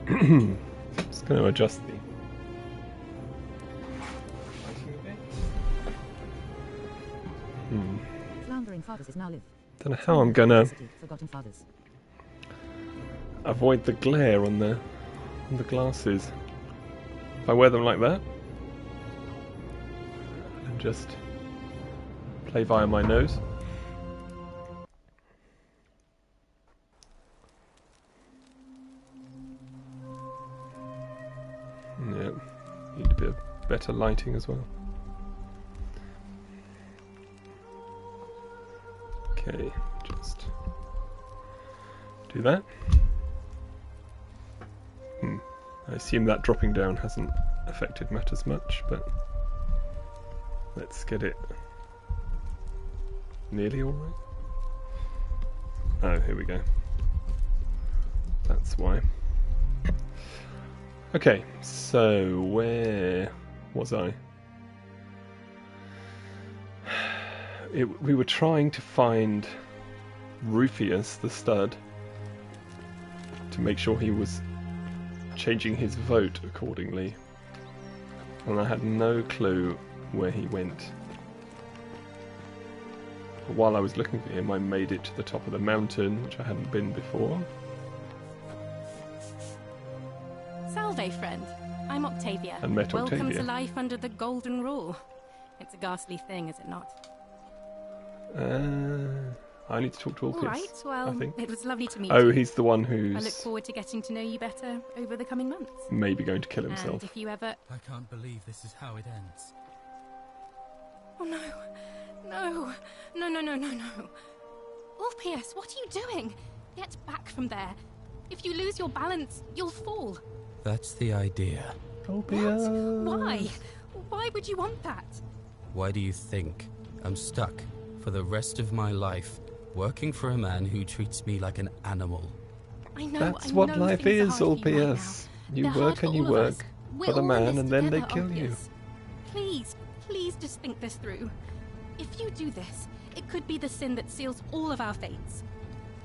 Just going to adjust the... Floundering fathers is now live. Don't know how I'm going to avoid the glare on the glasses. If I wear them like that, and just play via my nose. Yeah, need a bit of better lighting as well. Okay, just do that. I assume that dropping down hasn't affected matters much, but let's get it nearly alright. Oh, here we go. That's why. Okay, so where was I? We were trying to find Rufius, the stud, to make sure he was changing his vote accordingly. And I had no clue where he went. But while I was looking for him, I made it to the top of the mountain, which I hadn't been before. Salve, friend. I'm Octavia. And met Welcome Octavia. to life under the Golden Rule. It's a ghastly thing, is it not? I need to talk to Ulpius. All right, well, I think. it was lovely to meet you. Oh, he's the one I look who's forward to getting to know you better over the coming months. maybe going to kill And himself. if you ever... I can't believe this is how it ends. Oh, no. No. No, no, no, no, no. Ulpius, what are you doing? Get back from there. If you lose your balance, you'll fall. That's the idea. Ulpius! What? Why? Why would you want that? Why do you think I'm stuck for the rest of my life working for a man who treats me like an animal? I know. That's I what know life things is, are hard for you right Ulpius. now. You They're hard work for and you all of us. work We're for the all in man, this and then they together, kill you. Ulpius. Please, please just think this through. If you do this, it could be the sin that seals all of our fates.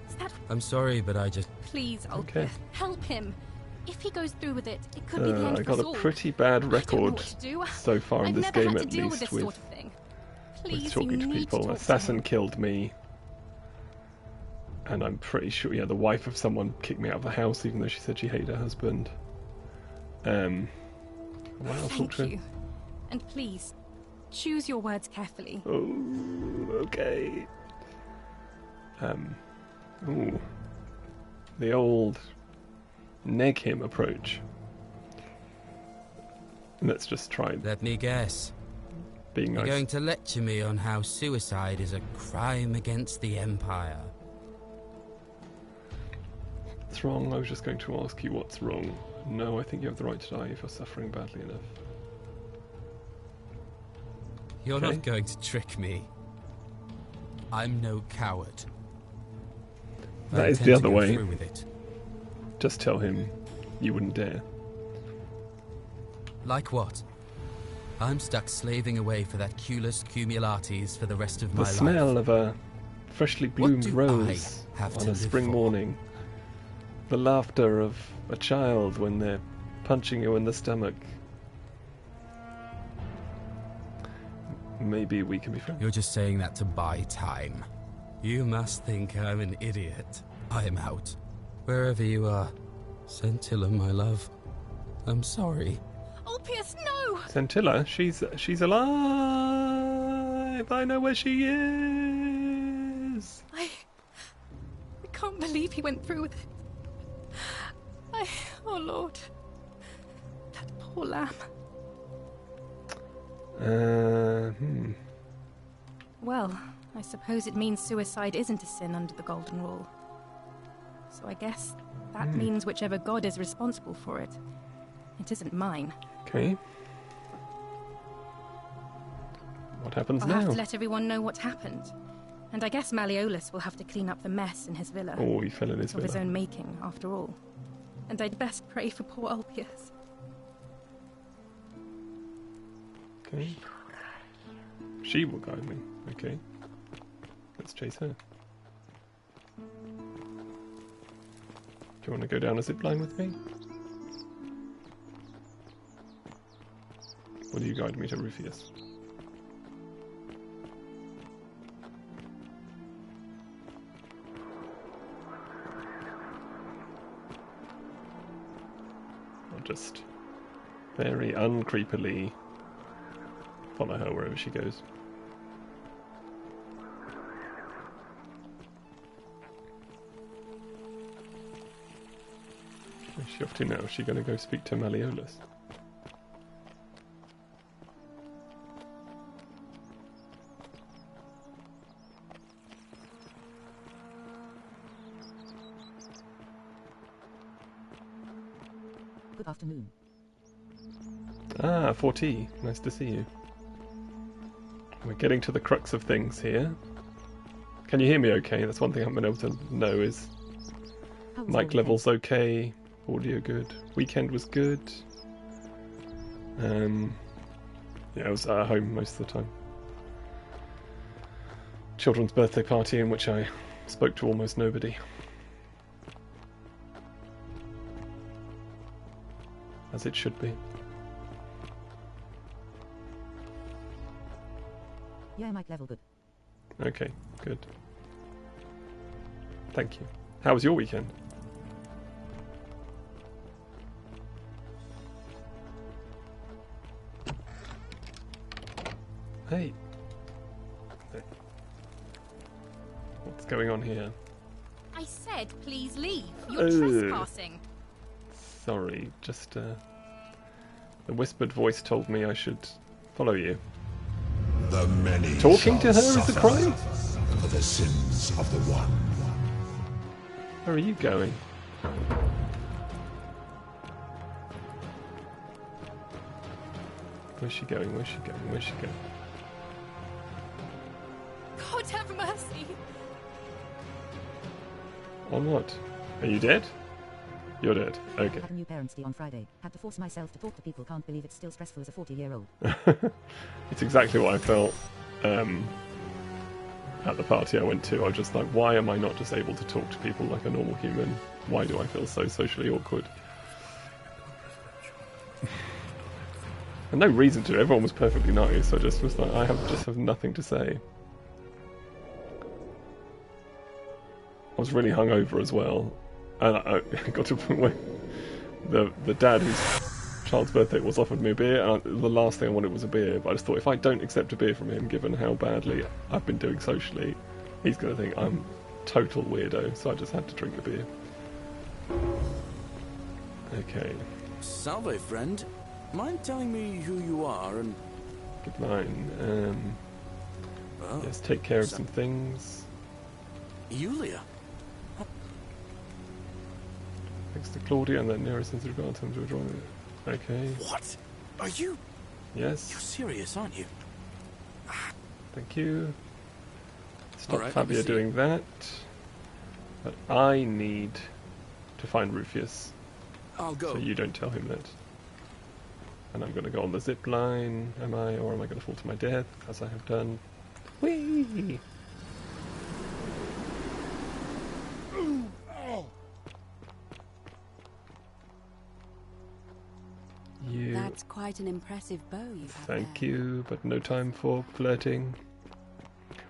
Is that... I'm sorry, but I just... Please, Ulpius, Okay. help him. If he goes through with it, it could be the end I of got us a all. pretty bad I don't know record what to do. so far in I've this never game, had to at deal with least, this sort of thing. Please, with talking you to need people. To talk Assassin to him. killed me, and I'm pretty sure, yeah, the wife of someone kicked me out of the house, even though she said she hated her husband. Well, I'll talk Thank to him. you. And please, choose your words carefully. Oh, okay. Ooh. The old neg him approach. Let's just try Let me guess. being You're nice. going to lecture me on how suicide is a crime against the Empire. What's wrong? I was just going to ask you what's wrong. No, I think you have the right to die if you're suffering badly enough. You're Okay. not going to trick me. I'm no coward. That I is intend the to other go way. through with it. Just tell him you wouldn't dare. Like what? I'm stuck slaving away for that Culus Cumulatis for the rest of The my smell life. of a freshly bloomed do rose I have on to a live spring for? morning. The laughter of a child when they're punching you in the stomach. Maybe we can be friends. You're just saying that to buy time. You must think I'm an idiot. I'm out. Wherever you are. Scintilla, my love. I'm sorry. Ulpius, no! Scintilla, she's alive. I know where she is. I can't believe he went through with it. Oh Lord. That poor lamb. Well, I suppose it means suicide isn't a sin under the Golden Rule. So I guess that means whichever god is responsible for it. It isn't mine. Okay. What happens I'll now? have to let everyone know what happened. And I guess Malleolus will have to clean up the mess in his villa. Oh, he fell in his Of his villa. own making, after all. And I'd best pray for poor Ulpius. Okay. She will guide me. Okay. Let's chase her. Do you want to go down a zip line with me? Will you guide me to Rufius? I'll just very uncreepily follow her wherever she goes. Where's she off to now? Is she going to go speak to Malleolus? Good afternoon. Ah, 4T. Nice to see you. We're getting to the crux of things here. Can you hear me okay? That's one thing I haven't been able to know is How was your mic weekend? levels okay, audio good. Weekend was good. Yeah, I was at home most of the time. Children's birthday party in which I spoke to almost nobody. As it should be. Yeah, mic level good. Okay, good. Thank you. How was your weekend? Hey. What's going on here? I said please leave. You're Oh. trespassing. Sorry, just the whispered voice told me I should follow you. The many Talking to shall her is a suffer crime? for the sins of the one. Where are you going? Where's she going? Where's she going? Where's she going? God have mercy. On what? Are you dead? You're dead. Okay. Had a new parents' day on Friday. Had to force myself to talk to people. Can't believe it's still stressful as a 40-year-old. It's exactly what I felt at the party I went to. I was just like, why am I not just able to talk to people like a normal human? Why do I feel so socially awkward? And no reason to. Everyone was perfectly nice. I just was like, I have nothing to say. I was really hungover as well, and I got to a point where the dad whose child's birthday was offered me a beer, and the last thing I wanted was a beer. But I just thought, if I don't accept a beer from him, given how badly I've been doing socially, he's going to think I'm a total weirdo. So I just had to drink the beer. Okay, Salve, friend. Mind telling me who you are and... good line. Oh, Yes, take care of some things. Yulia. Thanks to Claudia and that nearest sense of regard to him to withdraw it. Okay, What? Are you... You're yes, serious, aren't you? thank you. Stop Alright, let me Fabia see. doing that. But I need to find Rufius, I'll go. so you don't tell him that. And I'm going to go on the zip line, am I? Or am I going to fall to my death, as I have done? Whee! You. That's quite an impressive bow you have Thank there. you, but no time for flirting.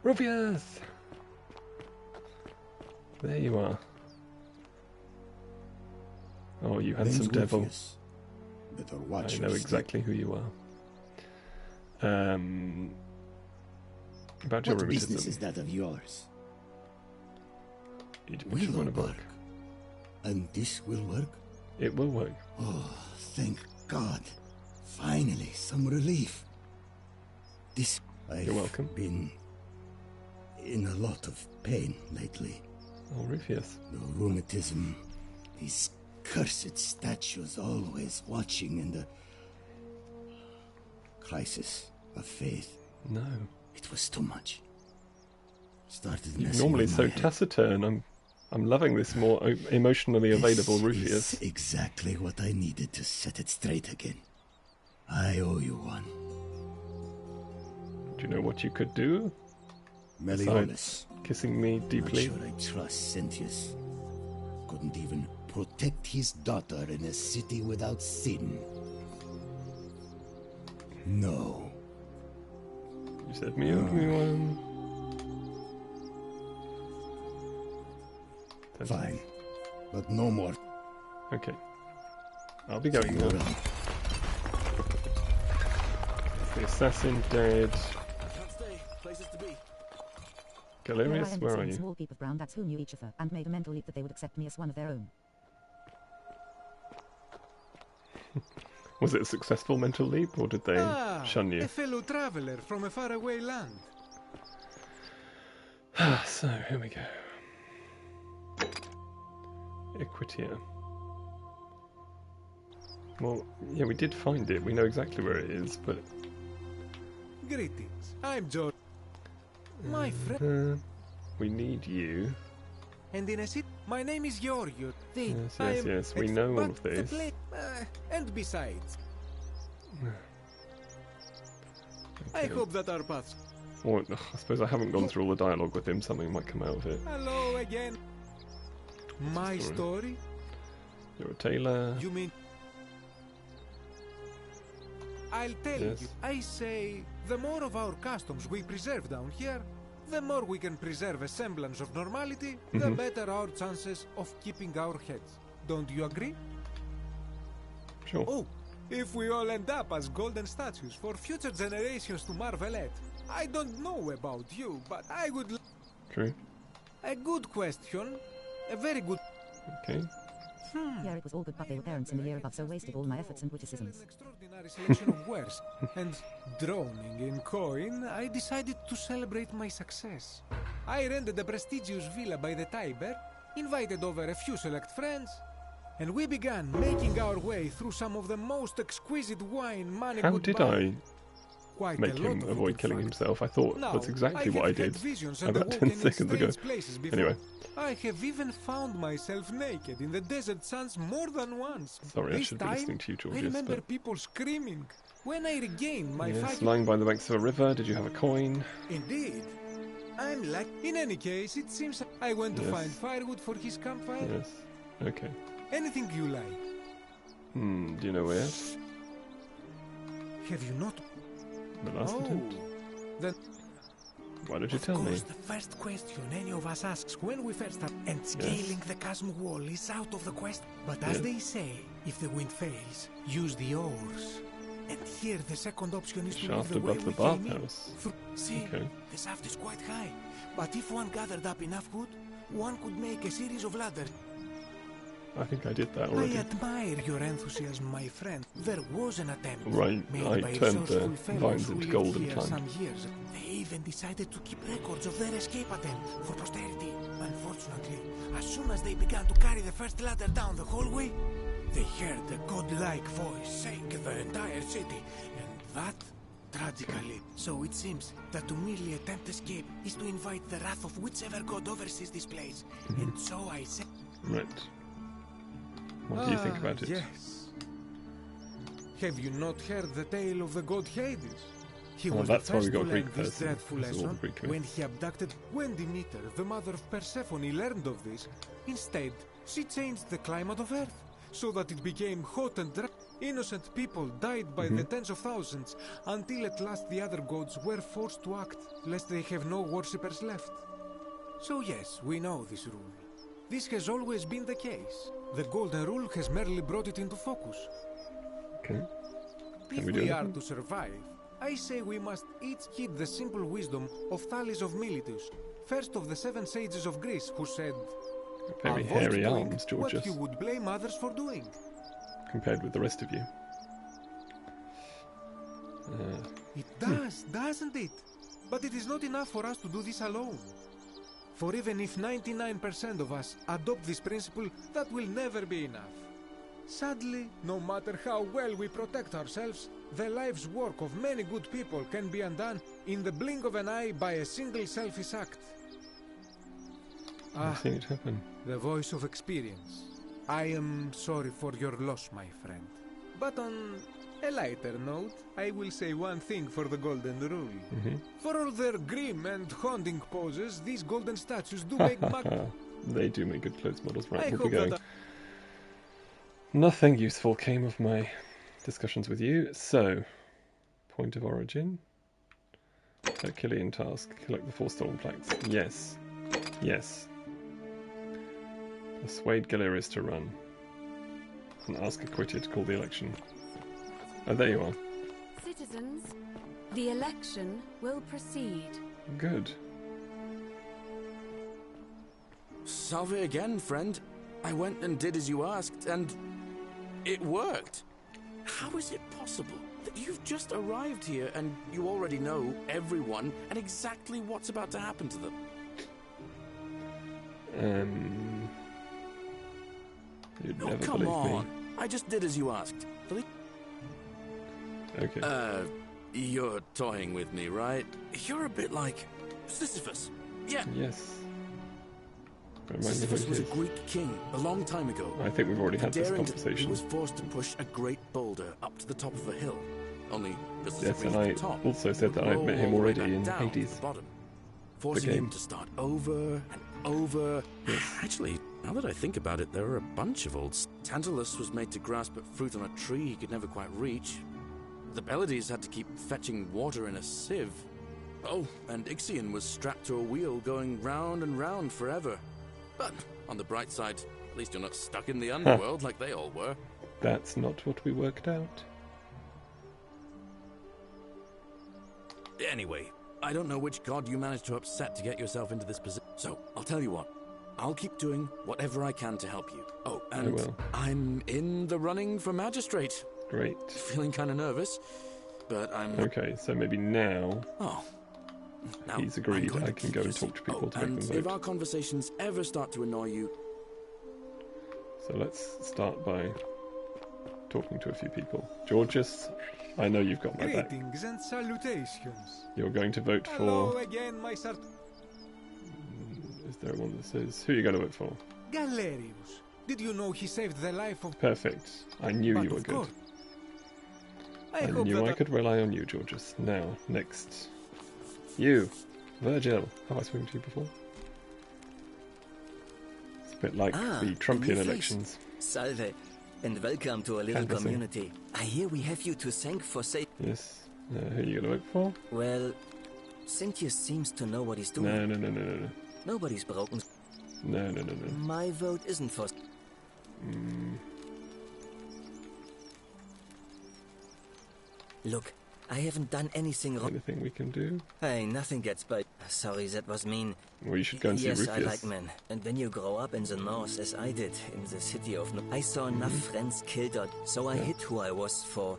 Rufius! There you are. Oh, you handsome devil. Better watch I know your exactly who you are. About your What business rheumatism. is that of yours? Which Will one it work? work? And this will work? It will work. Oh, thank God. Finally, some relief. This... I've You're welcome. been in a lot of pain lately. Oh, Rufius. The rheumatism, these cursed statues always watching, and the crisis of faith. No. It was too much. Started You're messing normally with so my head. taciturn. I'm loving this more emotionally available This Rufius. is exactly what I needed to set it straight again. I owe you one. Do you know what you could do? Meliodas. Kissing me deeply. Not sure I trust Sentius. Couldn't even protect his daughter in a city without sin. No. You said me one. Fine. But no more. Okay. I'll be going now. The assassin dead. Can't stay. Places to be. Here I Galerius, ended where are seeing a you? small peep of brown bats who knew each other, and made a mental leap that they would accept me as one of their own. Was it a successful mental leap, or did they shun A you? fellow traveler from a faraway land. So, here we go. Equitia. Well, yeah, we did find it. We know exactly where it is, but... Greetings. I'm George. My friend. we need you. And in a city, my name is Giorgio. Yes, we know all of this. And besides, I hope that our paths. Or, I suppose I haven't gone through all the dialogue with him. Something might come out of it. Hello again. My story? You're a tailor. You mean? I'll tell Yes. you. I say, the more of our customs we preserve down here, the more we can preserve a semblance of normality, the better our chances of keeping our heads. Don't you agree? Sure. Oh, if we all end up as golden statues for future generations to marvel at. I don't know about you, but I would... True. A good question. A very good... Okay. Yeah, it was all good, but they were parents in the year above, so wasted all my efforts and An witticisms. extraordinary selection of wares. And drowning in coin, I decided to celebrate my success. I rented a prestigious villa by the Tiber, invited over a few select friends, and we began making our way through some of the most exquisite wine money How could did buy. I Quite make a lot him of it, avoid in killing fact. himself? I thought Now, that's exactly I what I have had did visions and about awoken 10 in seconds ago. strange places before. Anyway. I have even found myself naked in the desert sands more than once. Sorry, I This should be time, listening to you, I Georgius. remember But people screaming. When I regained my yes, fighting... lying by the banks of a river. Did you have a coin? Indeed. I'm like... In any case, it seems I went to Yes. find firewood for his campfire. Yes. Okay. Anything you like. Do you know where? Have you not? The last attempt? Then... Why don't you Of tell me? course, the first question any of us asks when we first start, and scaling the chasm wall is out of the question. But as Yes. they say, if the wind fails, use the oars. And here the second option is to Shaft leave the way above the we came in. bathhouse. See, Okay. the shaft is quite high. But if one gathered up enough wood, one could make a series of ladders. I think I did that I already. admire your enthusiasm, my friend. There was an attempt Right, made I by turned the resourceful fellows vines who into lived gold and here climbed. some years. They even decided to keep records of their escape attempt for posterity. Unfortunately, as soon as they began to carry the first ladder down the hallway, they heard a godlike voice saying the entire city, and that tragically. So it seems that to merely attempt escape is to invite the wrath of whichever god oversees this place. And so I said... Right. What do you think about it? Yes. Have you not heard the tale of the god Hades? He Oh, was that's the why we first got to a learn Greek this person. dreadful This is all lesson Greek myth. when he abducted. When Demeter, the mother of Persephone, learned of this, instead she changed the climate of Earth so that it became hot and dry. Innocent people died by the tens of thousands until at last the other gods were forced to act, lest they have no worshippers left. So yes, we know this rule. This has always been the case. The Golden Rule has merely brought it into focus. Okay. If we do we are anything? to survive, I say we must each heed the simple wisdom of Thales of Miletus, first of the 7 sages of Greece, who said, Very "Avoid hairy doing arms, what Georgius, you would blame others for doing." compared with the rest of you. It does, doesn't it? But it is not enough for us to do this alone. For even if 99% of us adopt this principle, that will never be enough. Sadly, no matter how well we protect ourselves, the life's work of many good people can be undone in the blink of an eye by a single selfish act. I've seen it happen. The voice of experience. I am sorry for your loss, my friend. But on a lighter note, I will say one thing for the Golden Rule. For all their grim and haunting poses, these golden statues do make They do make good clothes models, right? I We'll be hope going. that Nothing useful came of my discussions with you, so Point of origin. Herculean task. Collect the 4 stolen plaques. Yes. Yes. Persuade Galerius to run. And ask Aquitia to call the election. Oh, there you are. Citizens, the election will proceed. Good. Salve again, friend. I went and did as you asked, and it worked. How is it possible that you've just arrived here and you already know everyone and exactly what's about to happen to them? You'd Oh, never come believe on. me. I just did as you asked. Okay. You're toying with me, right? You're a bit like Sisyphus. Yeah. Yes. Remind me who Sisyphus it was a is. Greek king a long time ago. I think we've already had this Daring conversation. he was forced to push a great boulder up to the top of a hill. Only just as Yes, it and reached I the top, also said it would that I'd roll met him all the way already back in down to Hades. the bottom, forcing game. him to start over and over. Yes. Actually, now that I think about it, there are a bunch of old... Tantalus was made to grasp at fruit on a tree he could never quite reach. The Pleiades had to keep fetching water in a sieve. Oh, and Ixion was strapped to a wheel going round and round forever. But on the bright side, at least you're not stuck in the underworld like they all were. That's not what we worked out. Anyway, I don't know which god you managed to upset to get yourself into this position. So, I'll tell you what. I'll keep doing whatever I can to help you. Oh, and will. I'm in the running for magistrate. Great. Feeling kind of nervous, but I'm... Okay, so maybe now Oh. Now, he's I'm agreed going I to can keep go your and talk to people secret. to make And them if vote. our conversations ever start to annoy you... So let's start by talking to a few people. Georgius, I know you've got my back. Greetings and salutations. You're going to vote Hello for... again, my sir. Is there one that says... Who are you going to vote for? Galerius. Did you know he saved the life of... Perfect. I knew But you were of good. course. I I hope knew that I could rely on you, Georgius. Now, next. You, Virgil. Have I spoken to you before? It's a bit like the Trumpian elections. Salve, and welcome to our little Canvassing. community. I hear we have you to thank for Yes. Who are you going to vote for? Well, Cynthius seems to know what he's doing. No. Nobody's broken. No. My vote isn't for... Look, I haven't done anything wrong. Anything we can do? Hey, nothing gets by. Sorry, that was mean. Well, you should go and see Yes, Rufius. I like men. And when you grow up in the north, as I did, in the city of... I saw enough friends killed out, so I hid who I was for...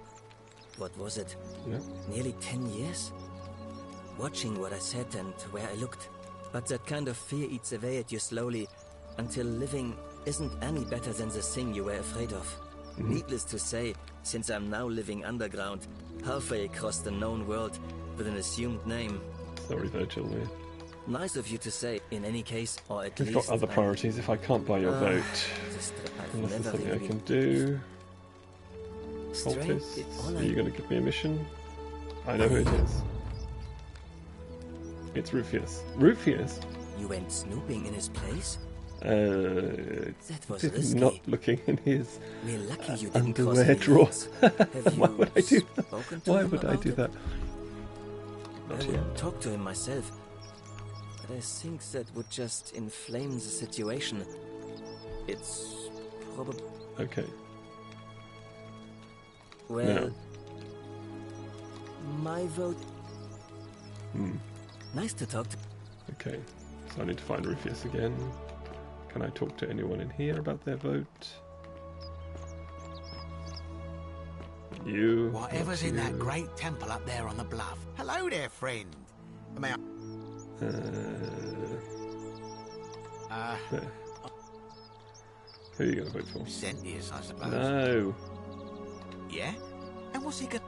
What was it? Yeah. Nearly 10 years? Watching what I said and where I looked. But that kind of fear eats away at you slowly, until living isn't any better than the thing you were afraid of. Needless to say, since I'm now living underground, halfway across the known world, with an assumed name. Sorry, Virgil. Yeah. Nice of you to say, in any case, or at We've least... got other priorities. If I can't buy your vote, This trip I've unless there's never something I really can do. Strange, Cultists, all are I- you going to give me a mission? I know who it is. It's Rufius. Rufius? You went snooping in his place? That was did risky. not looking in his We're lucky you didn't cross underwear any drawer. lines. Have Why you would I do that? spoken to Why him would I about do it? that? I Not would yet. talk to him myself, but I think that would just inflame the situation. It's probably... Okay. Well... Now. My vote... Hmm. Nice to talk to... Okay. So I need to find Rufius again. Can I talk to anyone in here about their vote? You. Whatever's not in that you. great temple up there on the bluff. Hello there, friend. May I... There. Who are you going to vote for? Cynthius, I suppose. No. Yeah? And what's he gonna...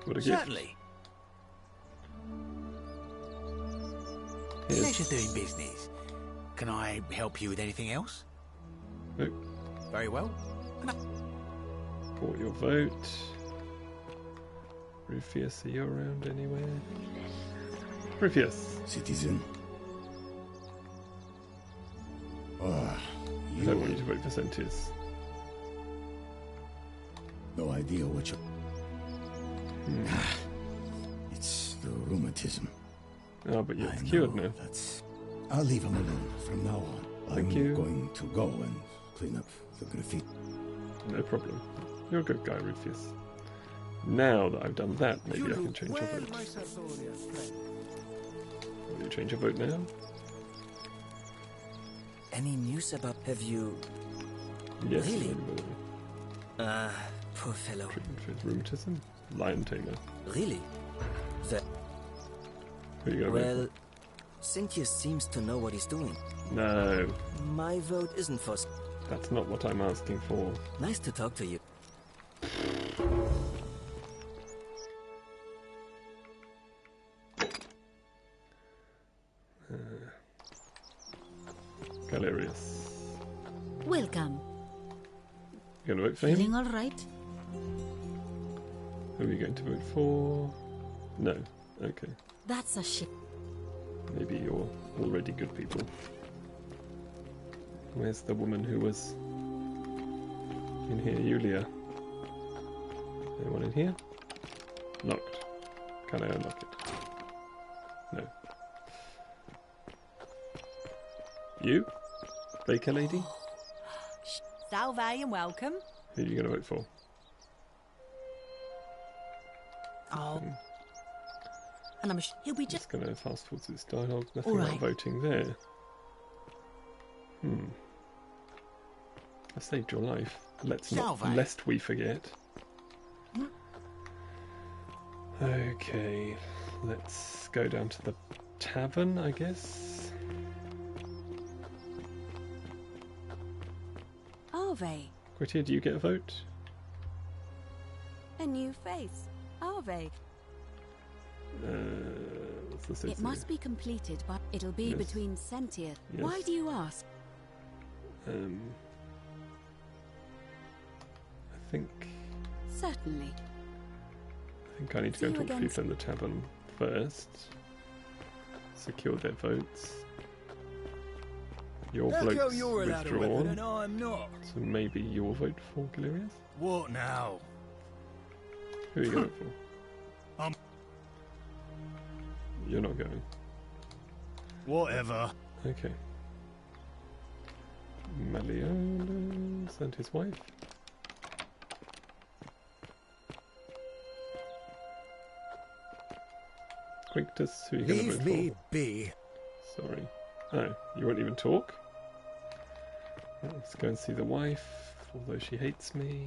What a gift. Certainly. Here's- Pleasure doing business. Can I help you with anything else? Nope. Very well. Bought your vote. Rufius, are you around anywhere? Rufius. Citizen. Ah, I don't want you to vote for Cynthius. No idea what you... It's the rheumatism. Oh, but yeah, it's cured now. I'll leave him alone from now on. Thank I'm you. going to go and clean up the graffiti. No problem. You're a good guy, Rufius. Now that I've done that, maybe I can change your vote. Will you change your vote now? Any news about... Have you... Yes. Really? Poor fellow. Treatment for his rheumatism? Lion tamer. Really? Who are you going to Well, vote Cynthia seems to know what he's doing. for? No. My vote isn't for... That's not what I'm asking for. Nice to talk to you. Galerius. Welcome. You going to vote for him? Feeling all right? Who are you going to vote for? No. Okay. That's a shit. Maybe you're already good people. Where's the woman who was in here? Yulia. Anyone in here? Locked. Can I unlock it? No. You? Baker lady? Salve and welcome. Who are you going to vote for? Oh. And I'm he'll be Just going to fast forward to this dialogue. Nothing All about right. voting there. I saved your life. Let's not, Salve. lest we forget. Okay, let's go down to the tavern, I guess. Arve, Grittier, do you get a vote? a new face. Arve. What's this? It must be completed, but it'll be Yes. between Sentia. Yes. Why do you ask? I think Certainly. I need to go See and you talk to again people in the tavern first. Secure their votes. Your How come bloke's you're allowed a weapon withdrawn. and I'm not? So maybe you'll vote for Galerius? What now? Who are you going for? You're not going. Whatever. Okay. Malleolus and his wife. Quinctus, who are you going to Leave vote me for? be. Sorry. Oh, you won't even talk? Well, let's go and see the wife, although she hates me.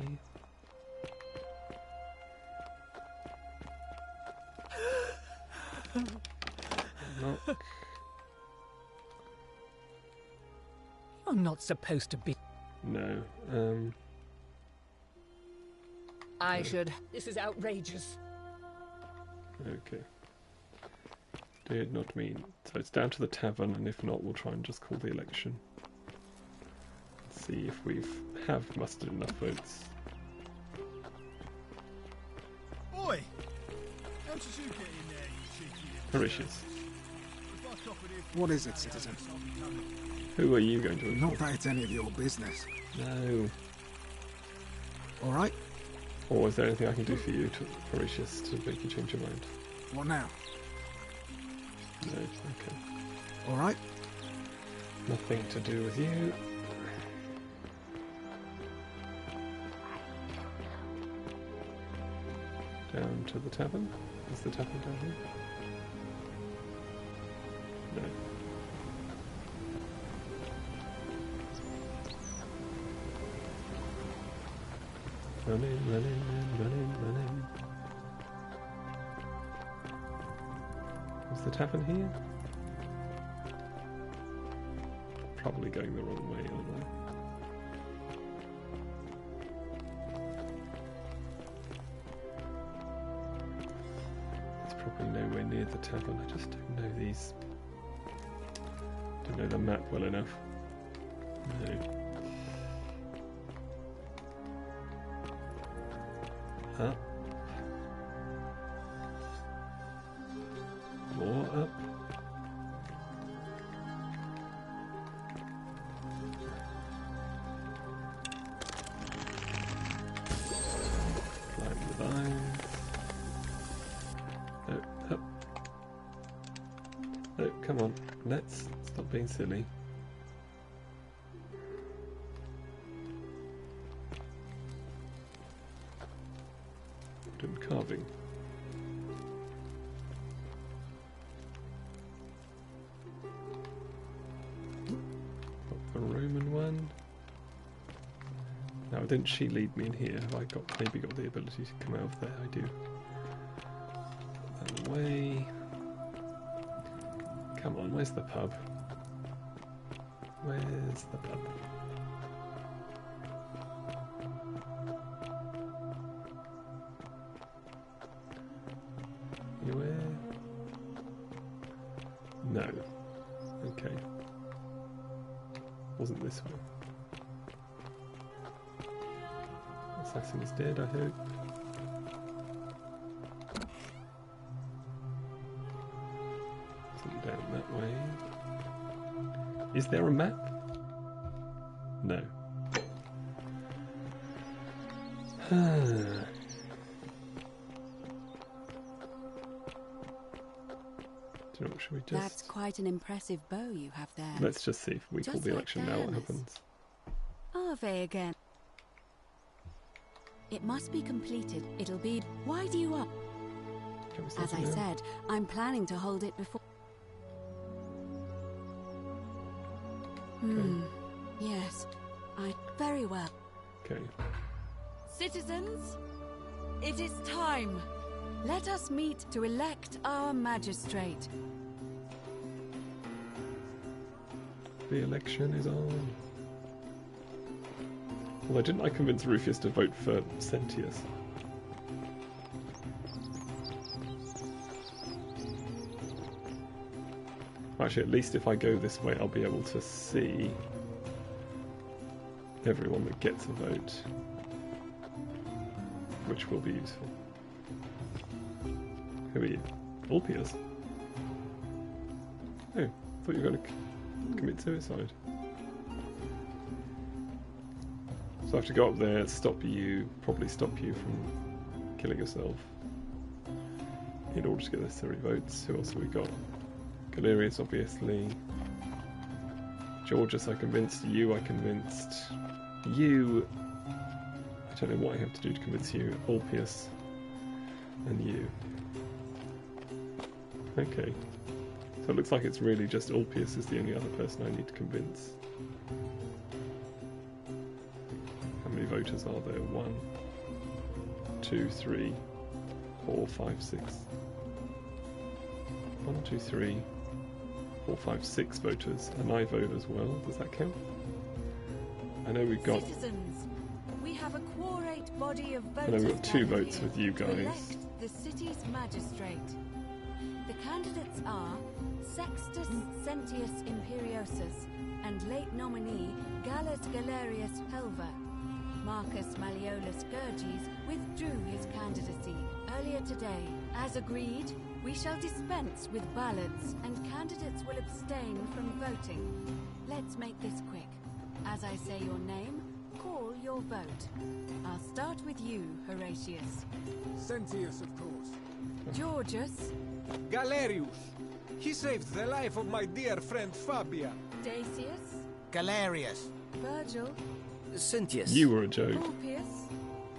Knock. I'm not supposed to be. No. I should. This is outrageous. Okay. Did not mean. So it's down to the tavern, and if not, we'll try and just call the election. See if we have mustered enough votes. Oi! How did you get in there, you cheeky... Horatius. What is it, citizen? Who are you going to vote Not for? that it's any of your business. No. All right. Or is there anything I can do for you, Horatius, to make you change your mind? What now? No. Okay. All right. Nothing to do with you. Down to the tavern. Is the tavern down here? No. Running, running, running, running. Is the tavern here? Probably going the wrong way, aren't I? It's probably nowhere near the tavern. I just don't know these. Don't know the map well enough. No. Up. More up. Climb the vines. let's stop being silly. Wooden carving. Got the Roman one. Now, didn't she lead me in here? Have I maybe got the ability to come out of there? I do. Put that away. Come on, where's the pub? Where's the pub? Anywhere? No. Okay. Wasn't this one. Assassin is dead, I hope. Isn't down that way. Is there a map? No. Should we just... That's quite an impressive bow you have there. Let's just see if we call the election now what happens. Ave again. It must be completed. It'll be... Why do you up? As I said, I'm planning to hold it before... Yes. Very well. Okay. Citizens, it is time. Let us meet to elect our magistrate. The election is on. Although didn't I convince Rufius to vote for Sentius? Actually, at least if I go this way, I'll be able to see everyone that gets a vote, which will be useful. Who are you? Ulpius? Oh, I thought you were going to commit suicide. So I have to go up there, probably stop you from killing yourself in order to get the necessary votes. Who else have we got? Galerius, obviously. Georgius, I convinced. You, I convinced. You, I don't know what I have to do to convince you. Ulpius, and you. Okay. So it looks like it's really just Ulpius is the only other person I need to convince. How many voters are there? 1, 2, 3, 4, 5, 6. 1, 2, 3, 4, 5, 6 voters, and I vote as well. Does that count? I know we've got... Citizens, we have a quorate body of voters. I know we've got 2 votes with you guys. Elect the city's magistrate. The candidates are Sextus Sentius Imperiosus and late nominee Gallus Galerius Helver. Marcus Malleolus Gurges withdrew his candidacy earlier today. As agreed, we shall dispense with ballots and candidates will abstain from voting. Let's make this quick. As I say your name, call your vote. I'll start with you, Horatius. Sentius, of course. Georgius. Galerius. He saved the life of my dear friend Fabia. Dacius. Galerius. Virgil. Sentius. You were a joke. Ulpius.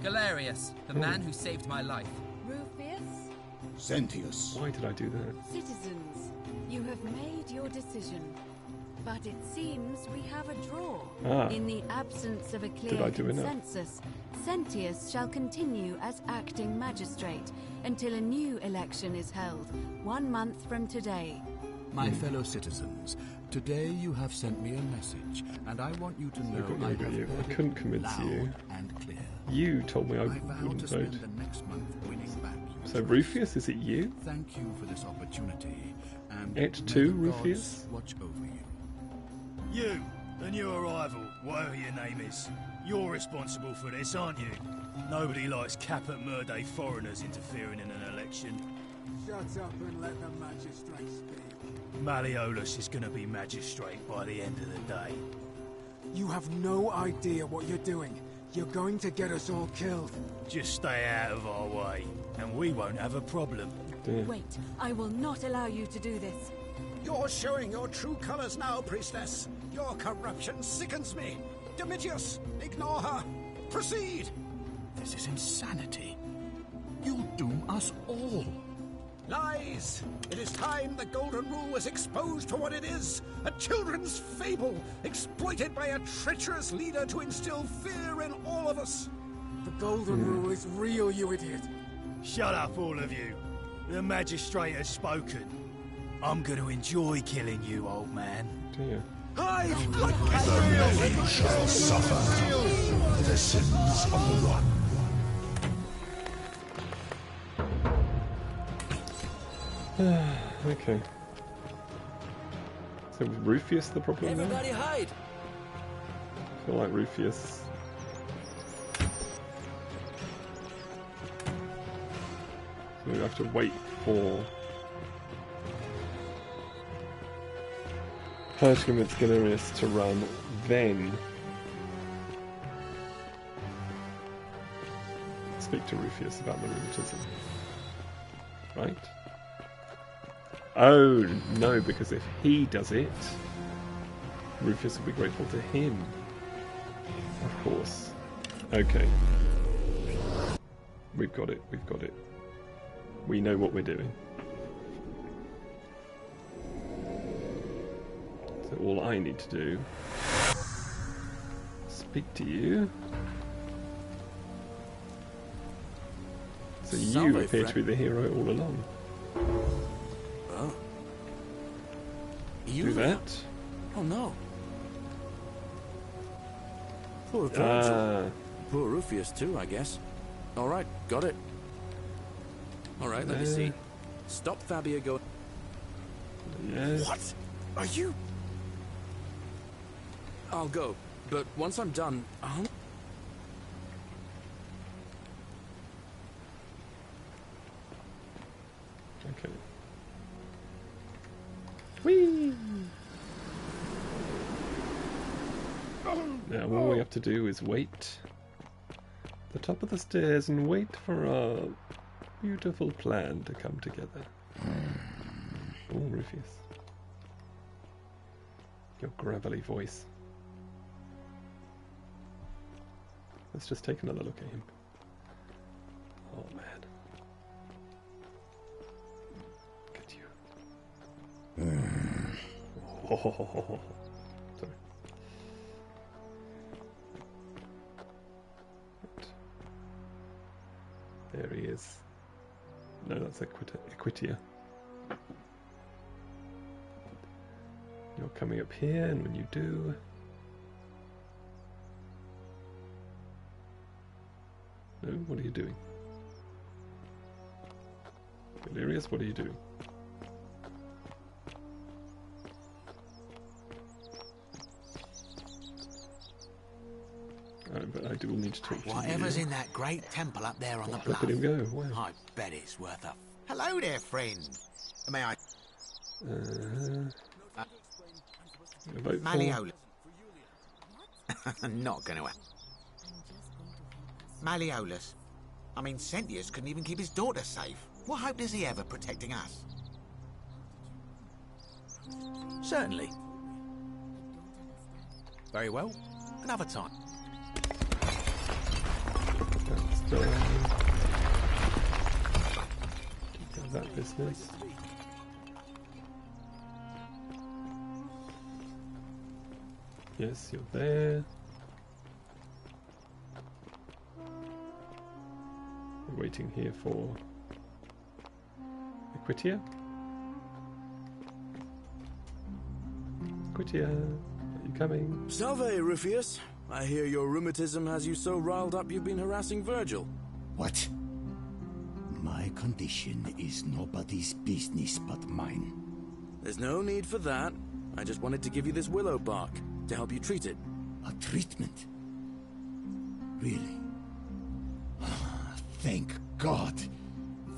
Galerius, the man who saved my life. Rufius. Sentius. Why did I do that? Citizens, you have made your decision. But it seems we have a draw. In the absence of a clear consensus, Sentius shall continue as acting magistrate until a new election is held, 1 month from today. My fellow citizens, today you have sent me a message, and I want you to know I have heard I couldn't convince you. And clear. You told me I wouldn't vote. The next month winning back so Rufius, is it you? Thank you for this opportunity, and Et tu, Rufius? Watch over you. You and your rival, whatever your name is, you're responsible for this, aren't you? Nobody likes Caput Murday foreigners interfering in an election. Shut up and let the magistrate speak. Malleolus is going to be magistrate by the end of the day. You have no idea what you're doing. You're going to get us all killed. Just stay out of our way, and we won't have a problem. Wait, I will not allow you to do this. You're showing your true colors now, priestess. Your corruption sickens me. Domitius, ignore her. Proceed. This is insanity. You'll doom us all. Lies! It is time the Golden Rule was exposed for what it is. A children's fable, exploited by a treacherous leader to instill fear in all of us. The Golden Rule is real, you idiot. Shut up, all of you. The magistrate has spoken. I'm going to enjoy killing you, old man. Dear. Hide! The many shall suffer the sins of the one. Okay. So was Rufius the problem now? Everybody hide! I feel like Rufius... So we have to wait for... Pertium Galerius to run, then... speak to Rufius about the rheumatism. Right? Oh, no, because if he does it, Rufius will be grateful to him. Of course. Okay. We've got it, we've got it. We know what we're doing. So all I need to do is speak to you. So you appear to be the hero all along. Oh. Do that. Oh no. Poor Virgil. Poor Rufius too, I guess. Alright, got it. Alright, let me see. Stop Fabia going. Yes. What? Are you? I'll go, but once I'm done, I'll... Okay. Whee! Now all we have to do is wait at the top of the stairs and wait for our beautiful plan to come together. Oh, Rufius. Your gravelly voice. Let's just take another look at him. Oh man. Look at you. Oh. Sorry. Right. There he is. No, that's Equitia. You're coming up here, and when you do... No, what are you doing? Galerius, what are you doing? But I do need to talk to you. Whatever's in that great temple up there on the bluff. Look at him go. Wow. I bet it's worth a... Hello there, friend. May I... vote for... Malleolus. Not going to happen. Malleolus. I mean, Sentius couldn't even keep his daughter safe. What hope does he have of protecting us? Certainly. Very well. Another time. That's done. That business. Yes, you're there. We're waiting here for Equitia. Equitia, are you coming? Salve, Rufius. I hear your rheumatism has you so riled up you've been harassing Virgil. What? My condition is nobody's business but mine. There's no need for that. I just wanted to give you this willow bark to help you treat it. A treatment? Really? Thank God.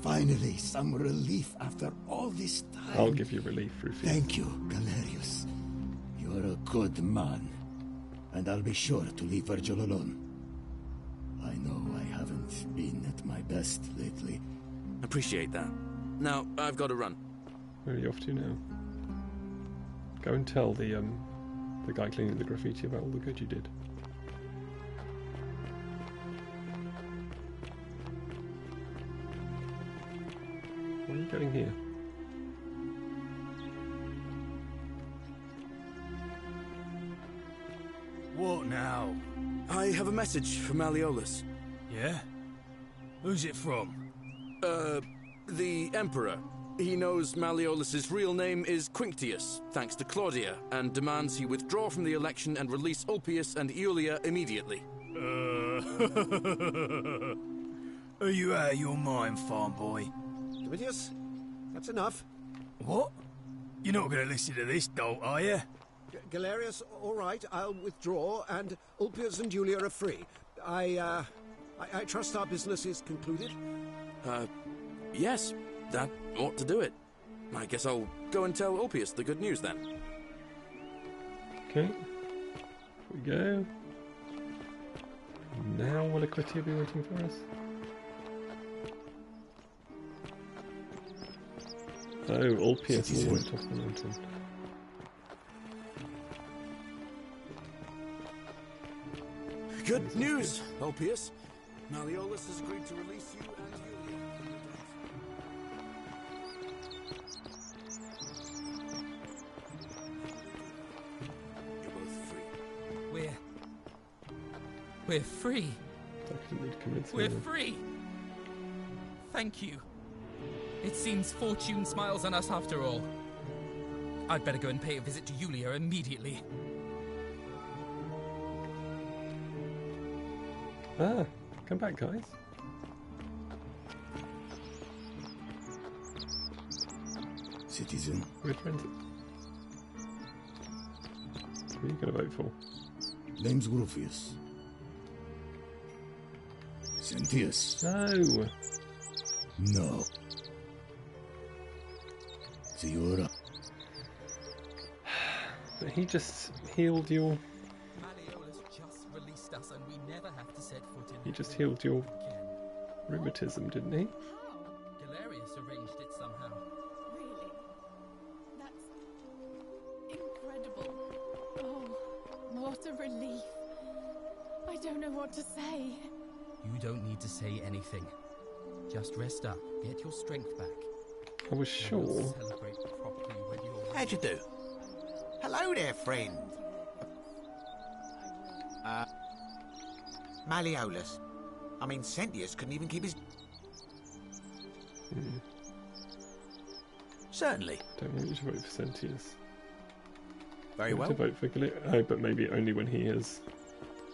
Finally, some relief after all this time. I'll give you relief, Rufius. Thank you, Galerius. You're a good man. And I'll be sure to leave Virgil alone. I know I haven't been at my best lately. Appreciate that. Now, I've got to run. Where are you off to now? Go and tell the guy cleaning the graffiti about all the good you did. Where are you going here? What now? I have a message from Malleolus. Yeah? Who's it from? The Emperor. He knows Malleolus's real name is Quinctius, thanks to Claudia, and demands he withdraw from the election and release Ulpius and Iulia immediately. Are you out of your mind, farm boy? Domitius, that's enough. What? You're not going to listen to this dolt, are you? Galerius, all right, I'll withdraw, and Ulpius and Julia are free. I trust our business is concluded? Yes, that ought to do it. I guess I'll go and tell Ulpius the good news then. Okay. Here we go. Now will Equitia be waiting for us? Oh, Ulpius all went off the mountain. Good news, Ulpius. Malleolus has agreed to release you and Iulia from your debt. You're both free. We're free. We're We're free. Thank you. It seems fortune smiles on us after all. I'd better go and pay a visit to Iulia immediately. Ah, come back, guys. Citizen. We're friends. Who are you going to vote for? Name's Rufius. Sentius. No. No. Siora. But he just healed your... Malleolus just released us and we never have to set foot in. He just healed your rheumatism, didn't he? Galerius arranged it somehow. Really? That's incredible. Oh, what a relief. I don't know what to say. You don't need to say anything. Just rest up, get your strength back. I was sure. Celebrate properly when you're... How'd you do? Hello there, friend. Malleolus. I mean, Sentius couldn't even keep his... Certainly. Don't want you to vote for Sentius. Very I want well. to vote for Oh, but maybe only when he has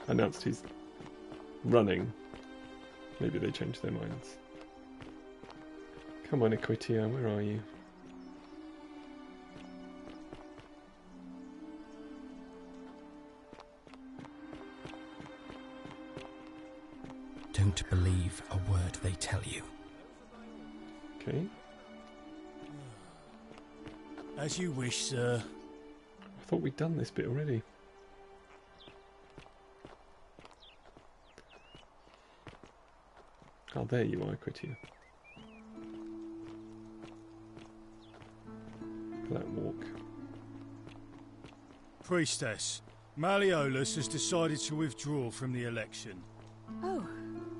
announced he's running. Maybe they change their minds. Come on, Equitia, where are you? Don't believe a word they tell you. Okay. As you wish, sir. I thought we'd done this bit already. Oh, there you are, Equitia. That walk. Priestess, Malleolus has decided to withdraw from the election. Oh,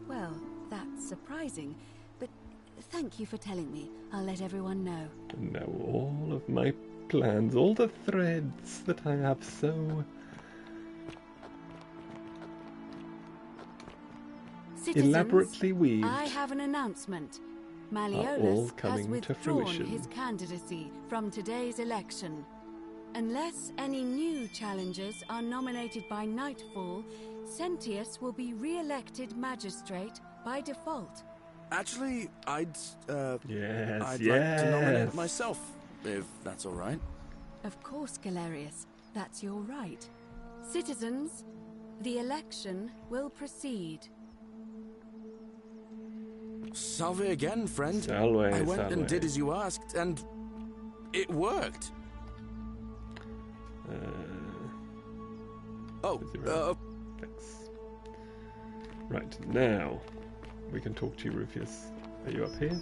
well, that's surprising. But thank you for telling me. I'll let everyone know. And now all of my plans, all the threads that I have so Citizens, elaborately weaved I have an announcement. all Malleolus has coming to withdrawn fruition. his candidacy from today's election. Unless any new challengers are nominated by nightfall, Sentius will be re-elected magistrate by default. Actually, I'd like yes. to nominate myself, if that's all right. Of course, Galerius. That's your right. Citizens, the election will proceed. Salve again, friend. Salve, I went salve. and did as you asked, and it worked. Thanks. Right, now we can talk to you, Rufius. Are you up here?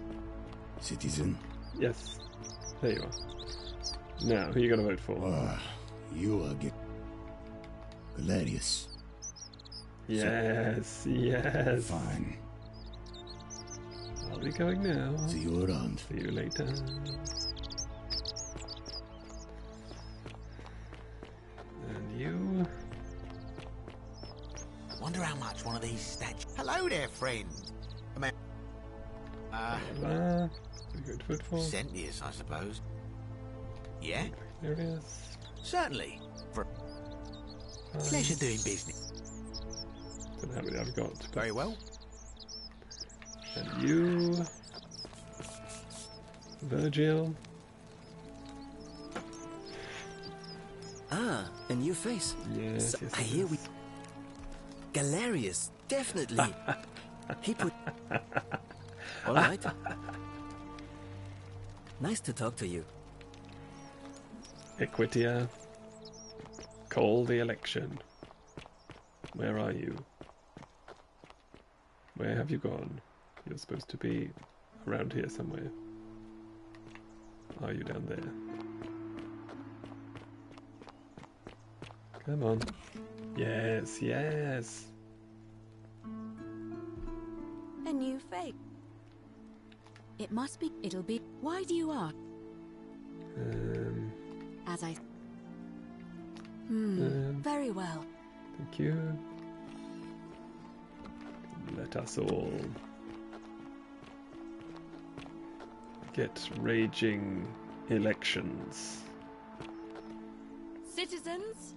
Citizen. Yes. There you are. Now, who are you going to vote for? You are Galerius. Yes, yes. Fine. I'll be going now. See you around. See you later. And you? Wonder how much one of these statues... Hello there, friend. Hello. You going to vote for? Sentius, I suppose. Yeah? There it is. Certainly. For pleasure doing business. Don't know how many I've got. Very well. And you, Virgil. Ah, a new face. Yes, So yes, I hear we... Galerius, definitely. He put... All right. Nice to talk to you. Equitia. Call the election. Where are you? Where have you gone? You're supposed to be around here somewhere. Are you down there? Come on. Yes, yes. A new fate. It must be. It'll be. Why do you ask? As I. Very well. Thank you. Let us all get raging elections. Citizens,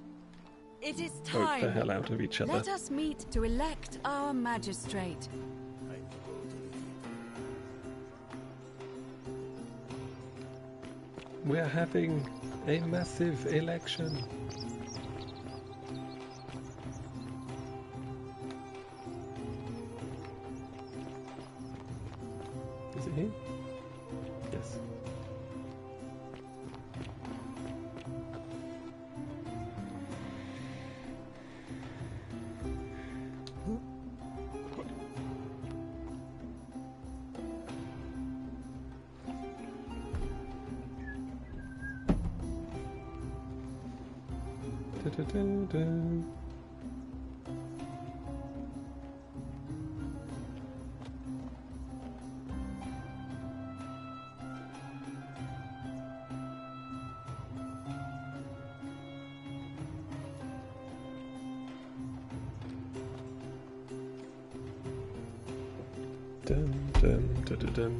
it is Vote time. the hell out of each other. Let us meet to elect our magistrate. We're having a massive election. Is it here? Yes. Da-da-da-da. Dum dum da da dum.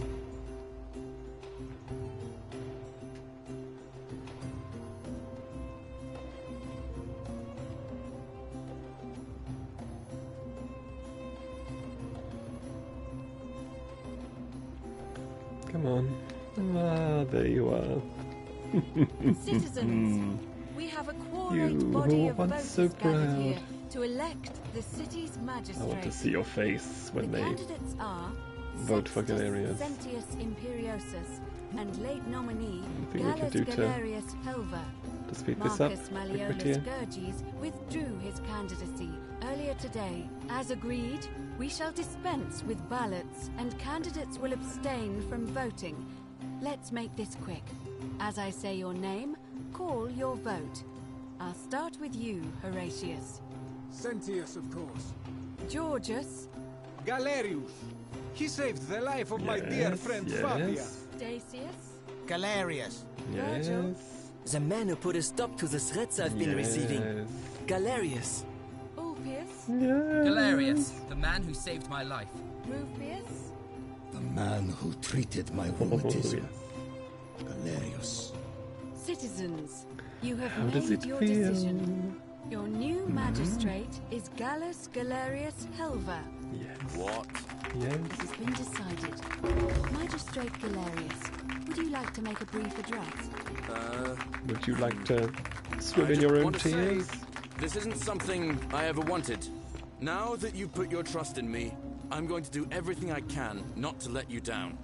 Come on. Ah, there you are. Citizens, we have a quorate You body who of once voters so gathered here proud. to elect the city's I magistrate. want to see your face when The they candidates are vote for Sextus Galerius. Sentius Imperiosus and late nominee I think we Gallus could do Galerius Helver. to speed this up. Marcus Malleolus Equitia. Gurges withdrew his candidacy earlier today. As agreed, we shall dispense with ballots and candidates will abstain from voting. Let's make this quick. As I say your name, call your vote. I'll start with you, Horatius. Sentius, of course. Georgius. Galerius. He saved the life of my dear friend Fabia. Statius. Galerius. Virgil. The man who put a stop to the threats I've been receiving. Galerius. Ulpius. Galerius, the man who saved my life. Rufius. The man who treated my rheumatism. Galerius. Citizens, you have How does made it your feel? decision. Your new magistrate is Gallus Galerius Helver. Yes. What? Yes. It has been decided. Magistrate Galerius, would you like to make a brief address? Would you like to swim I in just your own want to say, tears? this isn't something I ever wanted. Now that you've put your trust in me, I'm going to do everything I can not to let you down.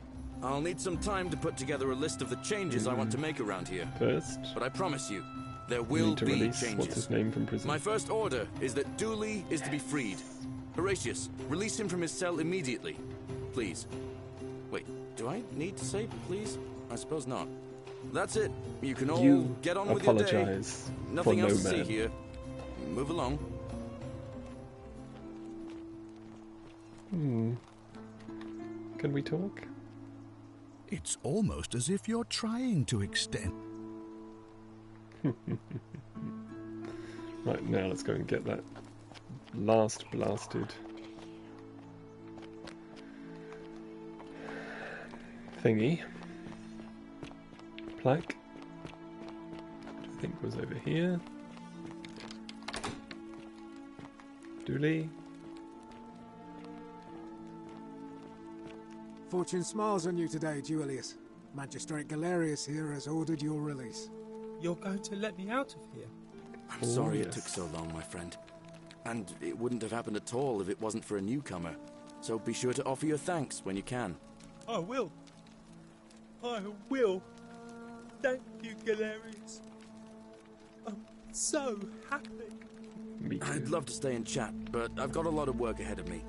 I'll need some time to put together a list of the changes I want to make around here. First, But I promise you, there we will need to be release changes. what's his name from prison. My first order is that Dooley is to be freed. Horatius, release him from his cell immediately. Please. Wait, do I need to say please? I suppose not. That's it. You can all You get on with your day. apologise Nothing for else no to see man. here. Move along. Can we talk? It's almost as if you're trying to extend. Right, now let's go and get that last blasted thingy. Plaque. Which I think was over here. Dooley. Fortune smiles on you today, Duilius. Magistrate Galerius here has ordered your release. You're going to let me out of here? I'm sorry it took so long, my friend. And it wouldn't have happened at all if it wasn't for a newcomer. So be sure to offer your thanks when you can. I will. I will. Thank you, Galerius. I'm so happy. I'd love to stay and chat, but I've got a lot of work ahead of me.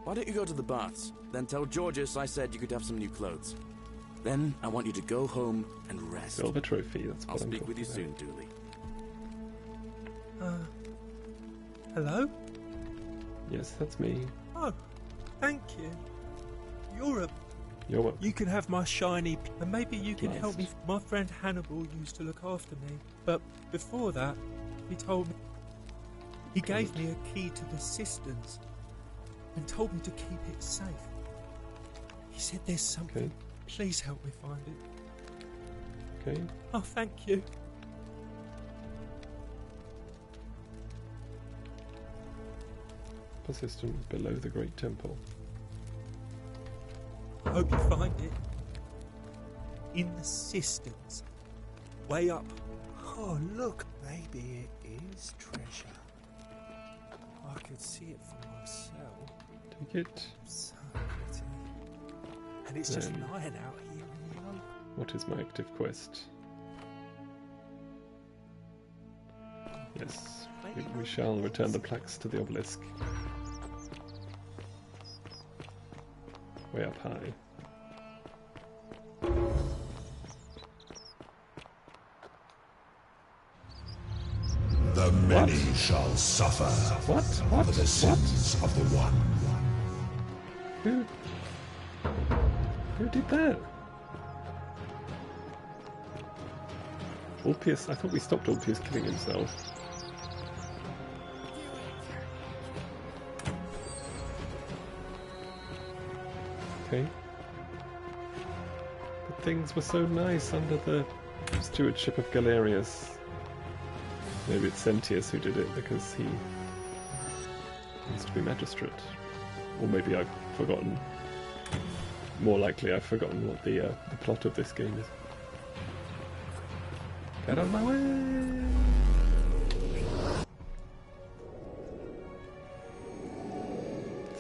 Why don't you go to the baths? Then tell Georgius I said you could have some new clothes. Then I want you to go home and rest. Silver trophy, that's I'll what I'm speak with you talking soon, Dooley. Hello? Yes, that's me. Oh, thank you. You're welcome. You can have my shiny... And maybe you can Nice. help me. My friend Hannibal used to look after me. But before that, he told me... He gave me a key to the cisterns. And told me to keep it safe. He said there's something. Okay. Please help me find it. Okay. Oh, thank you. Persistent below the Great Temple. I hope you find it. In the cisterns. Way up. Oh, look. Maybe it is treasure. I could see it for myself. Take it. So pretty. And it's just Then- lying out here in the open. What is my active quest? Yes, we shall return the plaques to the obelisk. Way up high. The many shall suffer for the sins of the one. Who did that? Ulpius, I thought we stopped Ulpius killing himself. Okay. But things were so nice under the stewardship of Galerius. Maybe it's Sentius who did it because he needs to be magistrate. Or maybe I've forgotten. More likely I've forgotten what the plot of this game is. Get out of my way!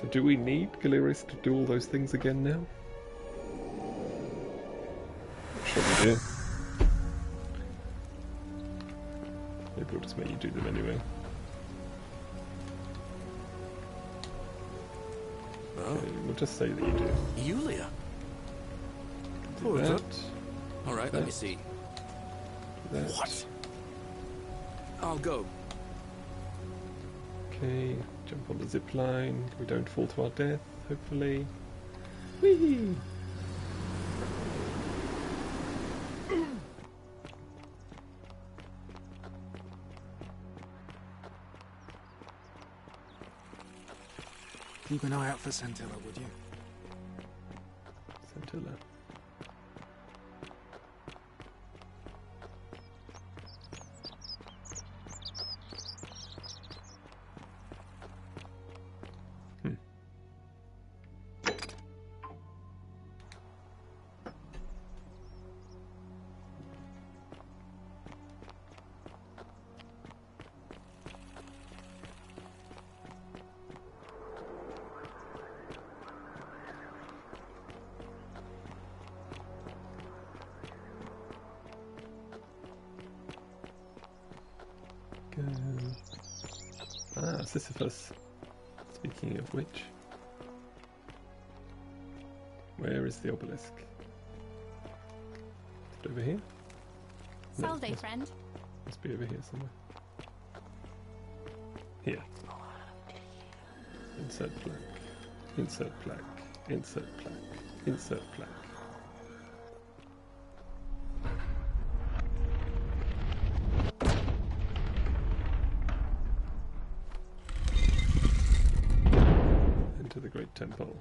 So do we need Galerius to do all those things again now? I'm sure we do. Maybe we'll just make you do them anyway. Oh. Okay, we'll just say that you do. Yulia. Do that. All right, let me see. That. What? I'll go. Okay, jump on the zip line. We don't fall to our death, hopefully. Whee! Keep an eye out for Scintilla, would you? Scintilla. Go. Ah, Sisyphus. Speaking of which, where is the obelisk? Is it over here? Salve, friend. Must be over here somewhere. Here. Insert plaque. Insert plaque. Insert plaque. Insert plaque. Enter the Great Temple.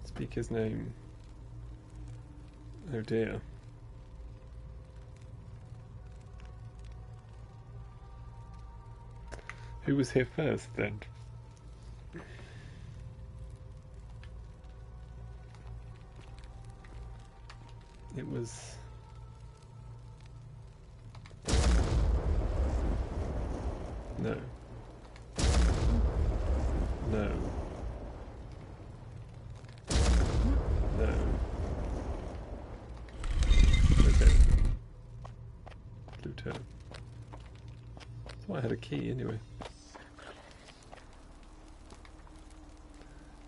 Speak his name. Oh dear. Who was here first then? It was... No. No. No. Okay. Pluto. So I had a key anyway.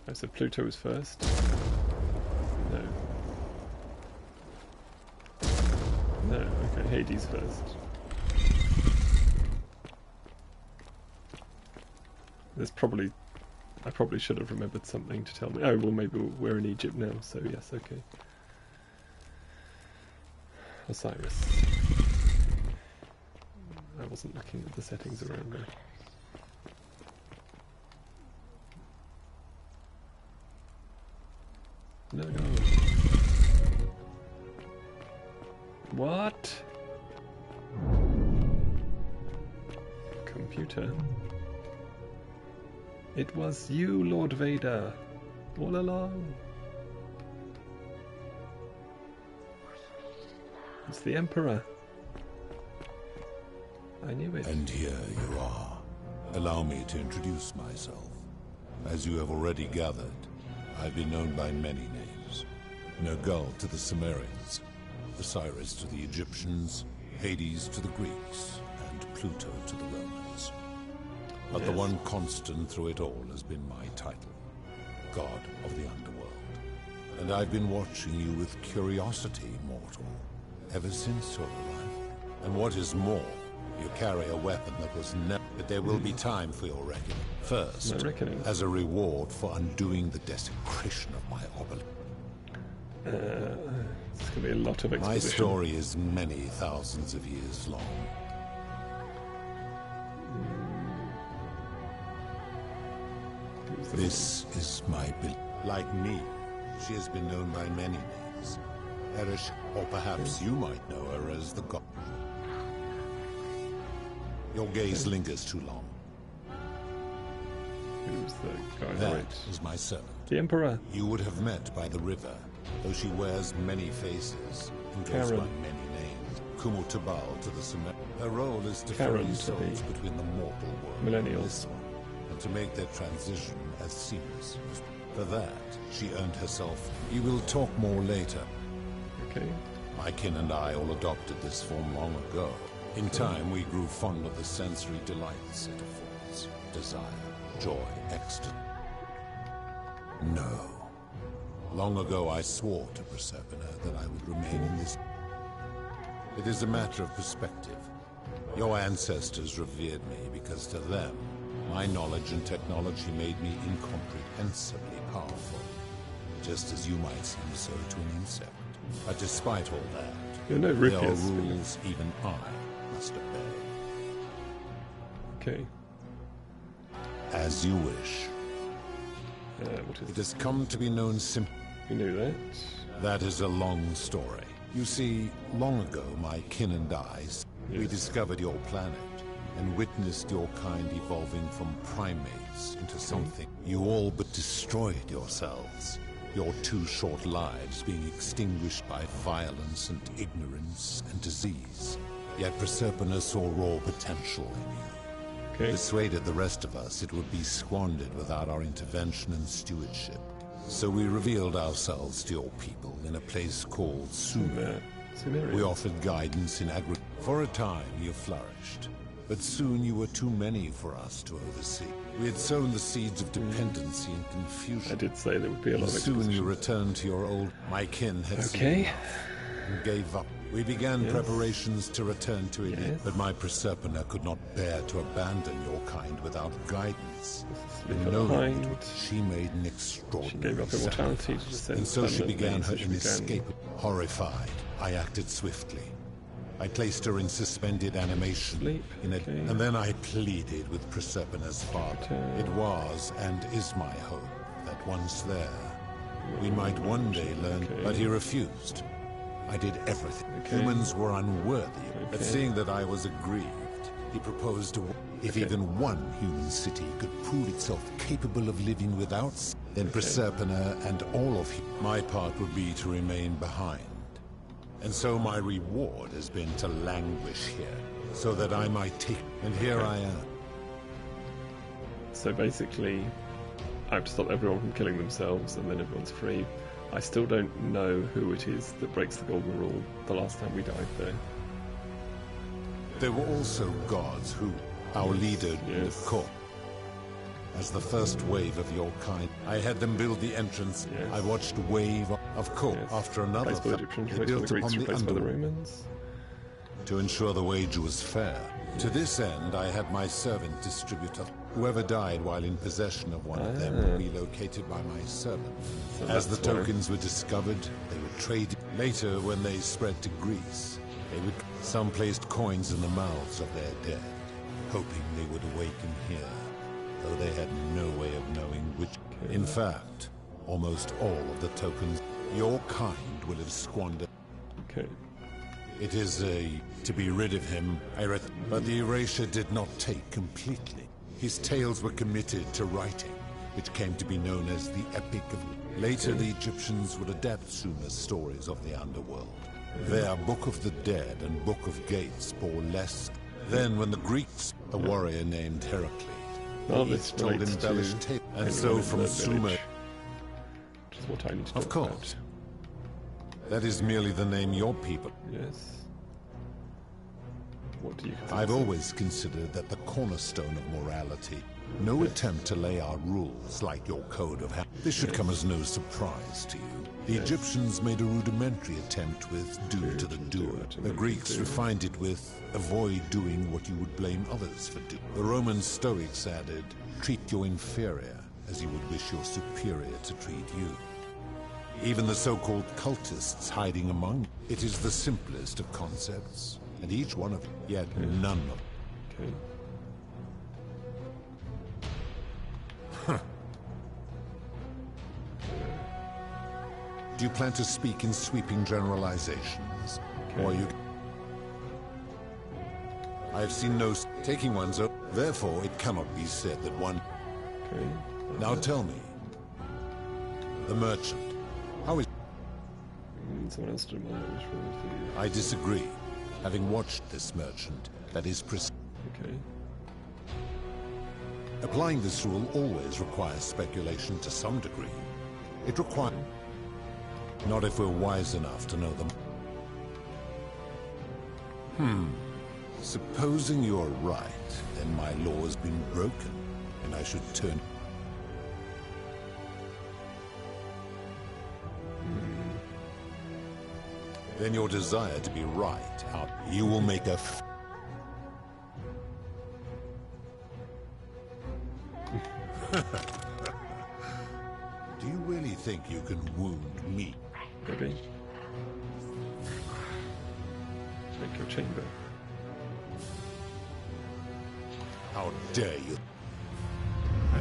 Oh, so Pluto was first? No. No, okay, Hades first. There's probably... I probably should have remembered something to tell me. Oh, well maybe we're in Egypt now, so yes, okay. Osiris. I wasn't looking at the settings around me. No, no. What? Computer. It was you, Lord Vader, all along. It's the Emperor. I knew it. And here you are. Allow me to introduce myself. As you have already gathered, I've been known by many names. Nergal to the Sumerians, Osiris to the Egyptians, Hades to the Greeks, and Pluto to the Romans. But the one constant through it all has been my title, God of the Underworld. And I've been watching you with curiosity, mortal, ever since your arrival. And what is more, you carry a weapon that was never... But there will be time for your reckoning. First, as a reward for undoing the desecration of my obelisk. It's going to be a lot of exposition. My story is many thousands of years long. This is my belief. Like me, she has been known by many names. Erish, or perhaps you might know her as the God. Your gaze lingers too long. Who's the guy? That is my servant. The Emperor. You would have met by the river, though she wears many faces and goes by many names. Kumu-Tabal to the Sumer. Her role is to ferry souls between the mortal world and this one, and to make their transition as seamless as... For that, she earned herself. We will talk more later. Okay. My kin and I all adopted this form long ago. In time, we grew fond of the sensory delights it affords. Desire, joy, ecstasy. No. Long ago, I swore to Persephone that I would remain in this... It is a matter of perspective. Your ancestors revered me because to them, my knowledge and technology made me incomprehensibly powerful. Just as you might seem so to an insect. But despite all that, there are rules even I must obey. Okay. As you wish. It has come to be known simply. You knew that? That is a long story. You see, long ago, my kin and I, we discovered your planet and witnessed your kind evolving from primates into something. You all but destroyed yourselves. Your 2 short lives being extinguished by violence and ignorance and disease. Yet Persephone saw raw potential in you. Persuaded the rest of us it would be squandered without our intervention and stewardship. So we revealed ourselves to your people in a place called Sumer. We offered guidance in agriculture. For a time you flourished. But soon you were too many for us to oversee. We had sown the seeds of dependency and confusion. I did say there would be a lot of Soon you exposition. returned to your old... My kin had seen Okay. enough and gave up. We began Yes. preparations to return to Elysium, Yes. but my Proserpina could not bear to abandon your kind without guidance. leave her In knowing behind. it, she made an extraordinary She gave up immortality to sacrifice. descend And so she permanently, began so her she began- inescapable. Horrified, I acted swiftly. I placed her in suspended animation, and then I pleaded with Proserpina's father. It was and is my hope that once there, we might one day learn, but he refused. I did everything. Humans were unworthy, but seeing that I was aggrieved, he proposed to... If even one human city could prove itself capable of living without, then Proserpina and all of my part would be to remain behind. And so my reward has been to languish here, so that I might take... And here I am. So basically, I have to stop everyone from killing themselves, and then everyone's free. I still don't know who it is that breaks the golden rule the last time we died there. There were also gods who, our leader, caught. As the first wave of your kind, I had them build the entrance. I watched wave of course after another. Replaced by the Egyptians, They replaced by built the Greeks, upon the replaced by the underworld. Romans. To ensure the wager was fair. To this end, I had my servant distribute whoever died while in possession of one of them would be located by my servant. So As the that's why- tokens were discovered, they were traded. Later, when they spread to Greece, they would. Some placed coins in the mouths of their dead, hoping they would awaken here, though they had no way of knowing which. In fact, almost all of the tokens your kind will have squandered. Okay. It is to be rid of him, but the erasure did not take completely. His tales were committed to writing, which came to be known as the Epic of... Later, the Egyptians would adapt Sumer's stories of the underworld. Their Book of the Dead and Book of Gates bore less. Then, when the Greeks, a warrior named Heracles, Well, he this told relates to embellished tales. And anyone so in from the Sumer... village, which is what I need to Of talk course. That is merely the name your people... Yes. What do you consider? I've always considered that the cornerstone of morality, no attempt to lay out rules like your code of this should come as no surprise to you. The Egyptians made a rudimentary attempt with do to the doer. The Greeks refined it with avoid doing what you would blame others for doing. The Roman Stoics added, treat your inferior as you would wish your superior to treat you. Even the so-called cultists hiding among it is the simplest of concepts. And each one of them, yet none of them. Huh. Do you plan to speak in sweeping generalizations? Or you... I have seen no taking one's own. Therefore, it cannot be said that one... Now tell me. The merchant. How is... Someone else did my I disagree. Having watched this merchant, that is Okay. Applying this rule always requires speculation to some degree. It requires... Not if we're wise enough to know them. Supposing you're right, then my law has been broken, and I should turn... Then your desire to be right, you will make a... Do you really think you can wound me? Maybe. Make your chamber. How dare you?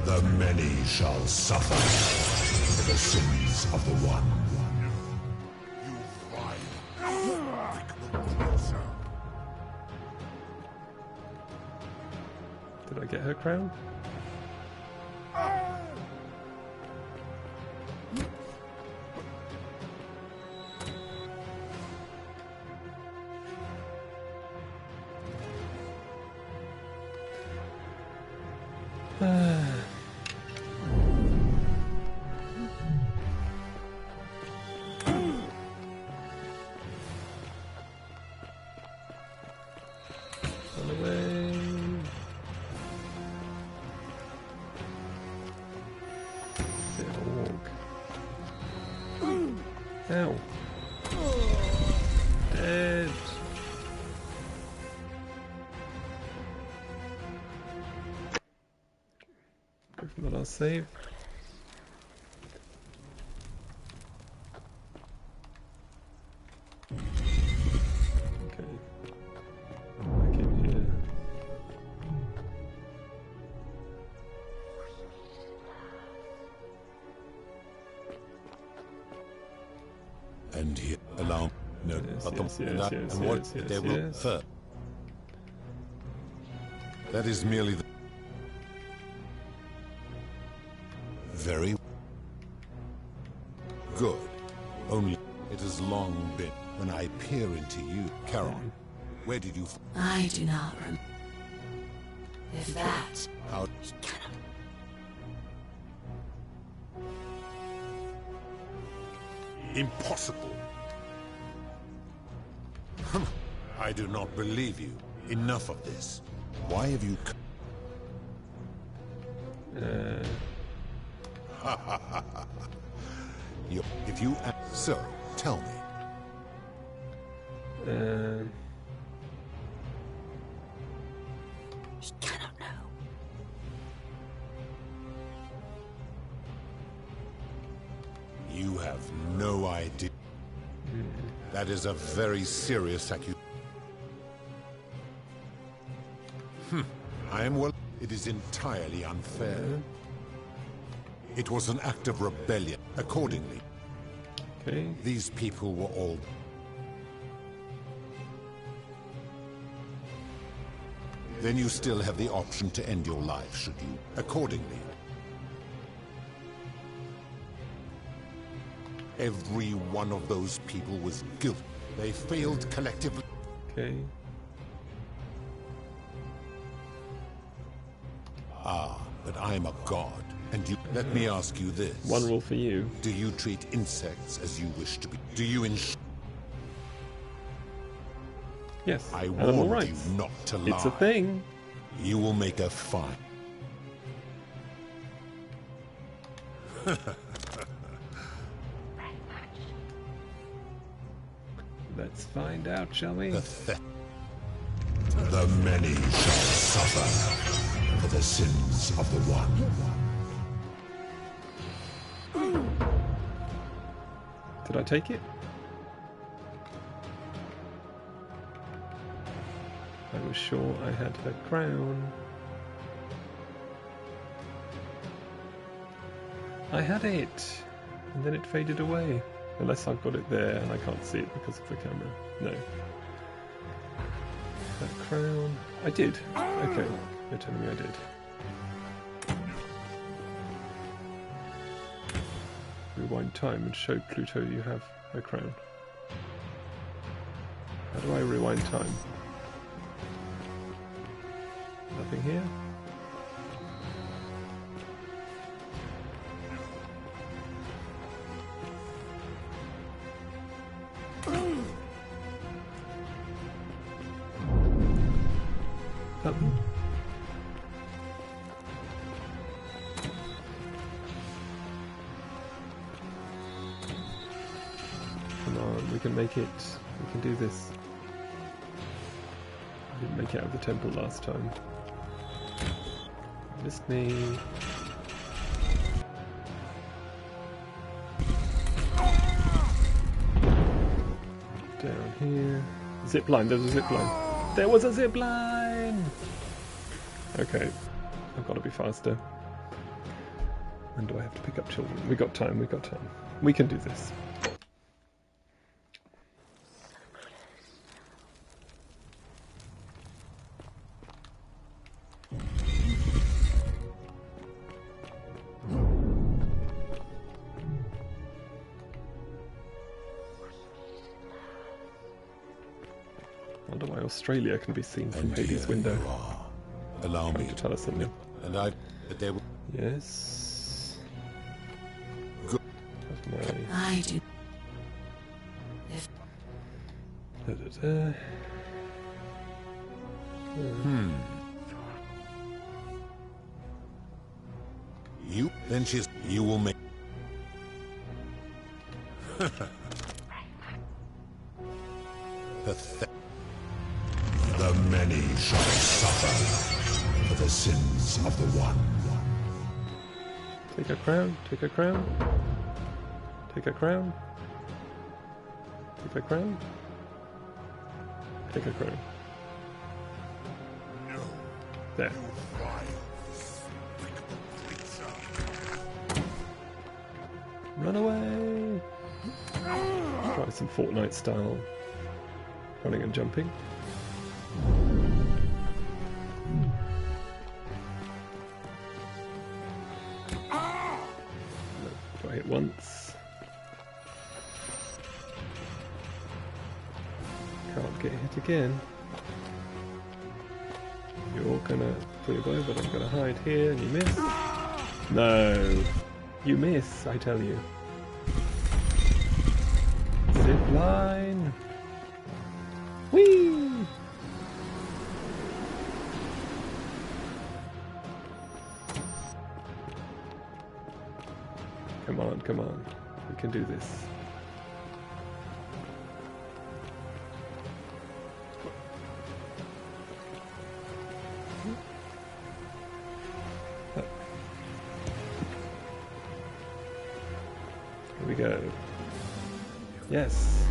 The many shall suffer for the sins of the one. Did I get her crown? Run away. But I'll save. Okay. Back in here. And here, allow no, Yes, but yes, the, yes, and that, yes, and what yes, yes, they will yes. third. That is merely the very good. Only it has long been when I peer into you, Charon. Where did you? I do not remember. If that... How? Impossible. I do not believe you. Enough of this. Why have you? If you so, tell me. He cannot know. You have no idea. That is a very serious accusation. I am well. It is entirely unfair. It was an act of rebellion. Accordingly, these people were all. Then you still have the option to end your life, should you? Accordingly. Every one of those people was guilty. They failed collectively. Okay. Ah, but I'm a god. And you... Let me ask you this. One rule for you. Do you treat insects as you wish to be? Do you Yes. I Animal warned rights. you not to lie. It's a thing. You will make a fine. Let's find out, shall we? The many shall suffer for the sins of the one. Did I take it? I was sure I had her crown. I had it! And then it faded away. Unless I've got it there and I can't see it because of the camera. No. That crown. I did. Okay. You're telling me I did. Rewind time and show Pluto you have her crown. How do I rewind time? Nothing here? Button. Come on, we can make it. We can do this. I didn't make it out of the temple last time. Missed me. Down here. Zip line, there's a zip line. There was a zip line! Okay, I've got to be faster. When do I have to pick up children? We got time, we got time. We can do this. I wonder why Australia can be seen from Hades' window. Allow me to tell us something. And I... But they were... Yes. Good. I do. Da, da, da. You... Then she's... You will make... The many shall suffer for the sins of the one. Take a crown, take a crown. Take a crown. Take a crown. Take a crown. There. Run away! Try some Fortnite style running and jumping. If I hit once. Can't get hit again. You're gonna pull your bow, but I'm gonna hide here and you miss. No! You miss, I tell you. Zip line! Whee! Come on, come on. We can do this. Here we go. Yes.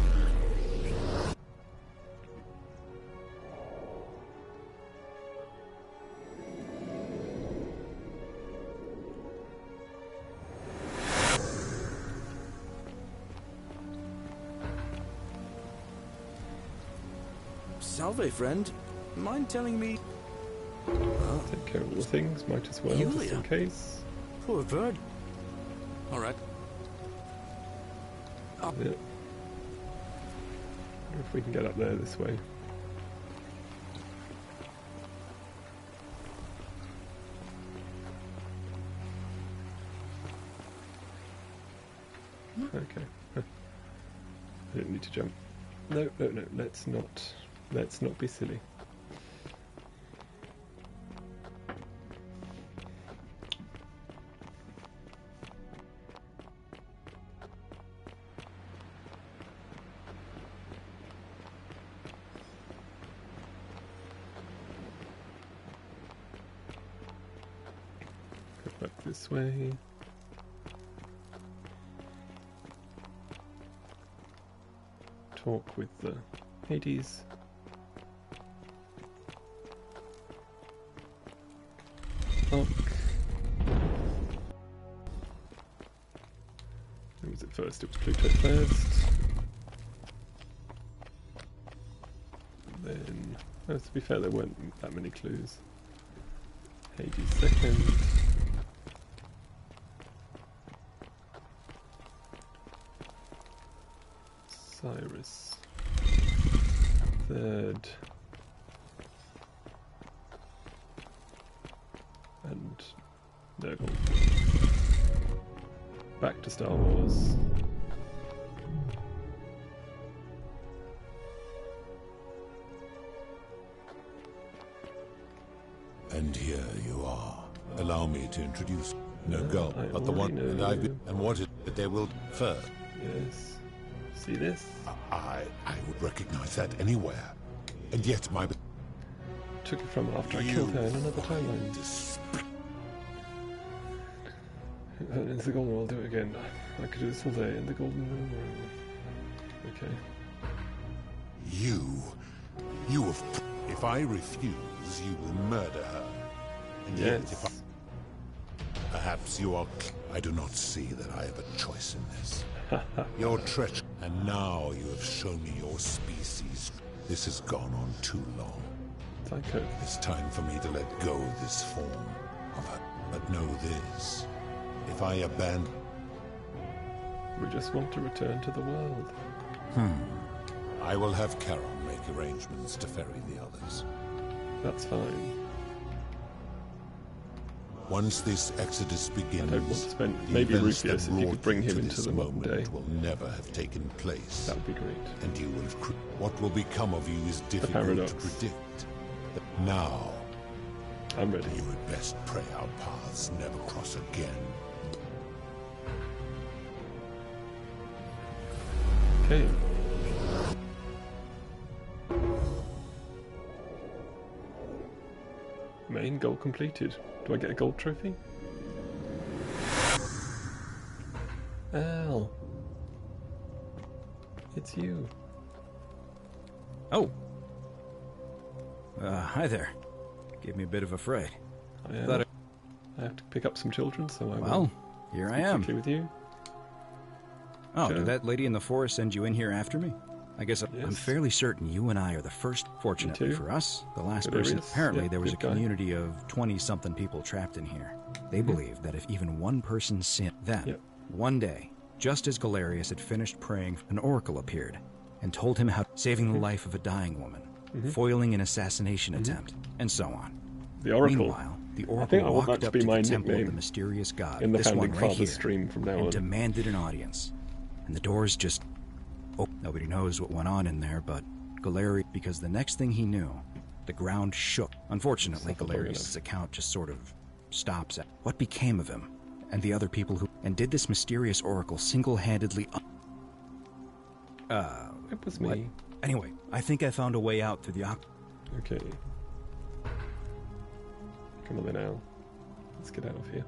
Salve, friend. Mind telling me? Take care of all the things, might as well, just in case. Poor bird. Alright. Yeah. Wonder if we can get up there this way. Okay. I didn't need to jump. No, no, no, let's not be silly. Go back this way. Talk with the Hades. Look. Who was it first? It was Pluto first. Then, well, to be fair, there weren't that many clues. Hades second. Cyrus third, and Nurgle. Back to Star Wars. And here you are. Allow me to introduce Nurgle, but the one that I've been and wanted that they will defer. Yes. See this? I would recognize that anywhere. And yet my... Took it from after I killed her in another timeline. It's the golden rule, I'll do it again. I could do this all day in the golden rule. Okay. You have... If I refuse, you will murder her. And yet if I... Perhaps you are... I do not see that I have a choice in this. Your treachery, and now you have shown me your species. This has gone on too long. Psycho. It's time for me to let go of this form of her. But know this, if I abandon... We just want to return to the world. I will have Charon make arrangements to ferry the others. That's fine. Once this exodus begins, I don't want to spend... the Maybe events Rufus, that if you brought could bring him to into this the modern moment day. will never have taken place. That would be great. And you will have... What will become of you is difficult paradox. to predict. But now, I'm ready. You had best pray our paths never cross again. Okay. Main goal completed. Do I get a gold trophy? Al. It's you. Oh. Hi there. Gave me a bit of a fright. I have to pick up some children, so I will. Well, here I am. Quickly with you. Oh, Sure. did that lady in the forest send you in here after me? I guess I'm fairly certain you and I are the first, fortunately too. for us, the last Good person. areas. Apparently, Yeah, there was a good guy. community of 20-something people trapped in here. They Mhm. believed that if even one person sinned, then, one day, just as Galerius had finished praying, an oracle appeared and told him how saving the life of a dying woman, foiling an assassination attempt, and so on. The Oracle. Meanwhile, the I oracle think I want walked that to up be to my the temple of nickname the mysterious god, in the this one Founding right Fathers here, stream from now and on. demanded an audience. And the doors just... Oh, nobody knows what went on in there, but Galerius... Because the next thing he knew, the ground shook. Unfortunately, Galerius' account just sort of stops at what became of him and the other people who... And did this mysterious oracle single-handedly... It was what? me. Anyway, I think I found a way out through the... Okay. Come on then, Al. Let's get out of here.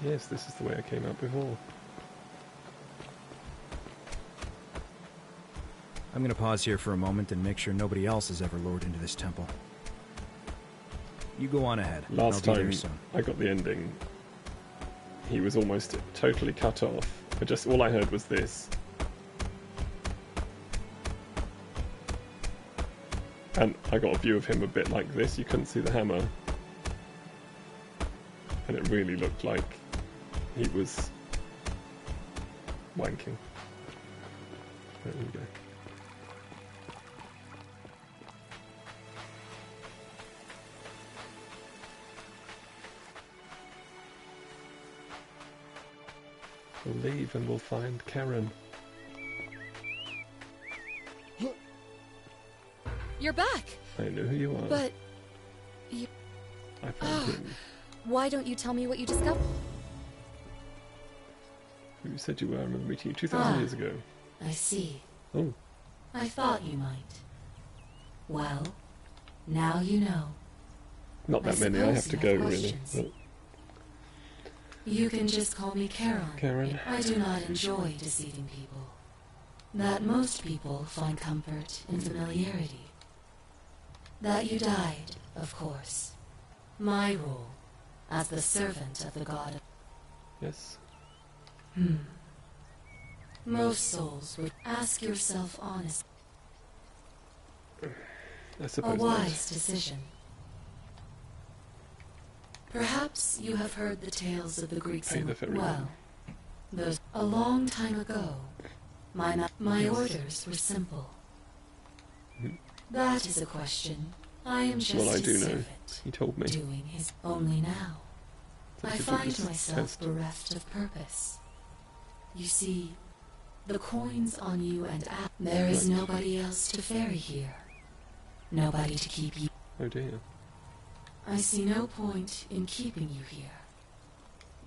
Yes, this is the way I came out before. I'm gonna pause here for a moment and make sure nobody else has ever lured into this temple. You go on ahead. Last I'll be time there soon. I got the ending, he was almost totally cut off. All I heard was this. And I got a view of him a bit like this. You couldn't see the hammer. And it really looked like he was wanking. There we go. We'll leave and we'll find Karen. You're back. I know who you are. But you... I found him. Why don't you tell me what you discovered? Who said you were? I remember meeting you 2,000 years ago. I see. Oh. I thought you might. Well, now you know. Not that many, I have to go, really. But You can just call me Karen. Karen. I do not enjoy deceiving people. That most people find comfort in familiarity. That you died, of course. My role, as the servant of the god. Yes. Most souls would ask yourself honestly. I suppose A not. wise decision. Perhaps you have heard the tales of the Greeks Pay the ferryman. well. Those a long time ago, my orders were simple. That is a question. I am just Well, I a do know. servant, He told me. doing his only now. That's I a find goodness myself test. bereft of purpose. You see, the coins on you and Al. There is Right. nobody else to ferry here. Nobody to keep you. Oh dear. I see no point in keeping you here.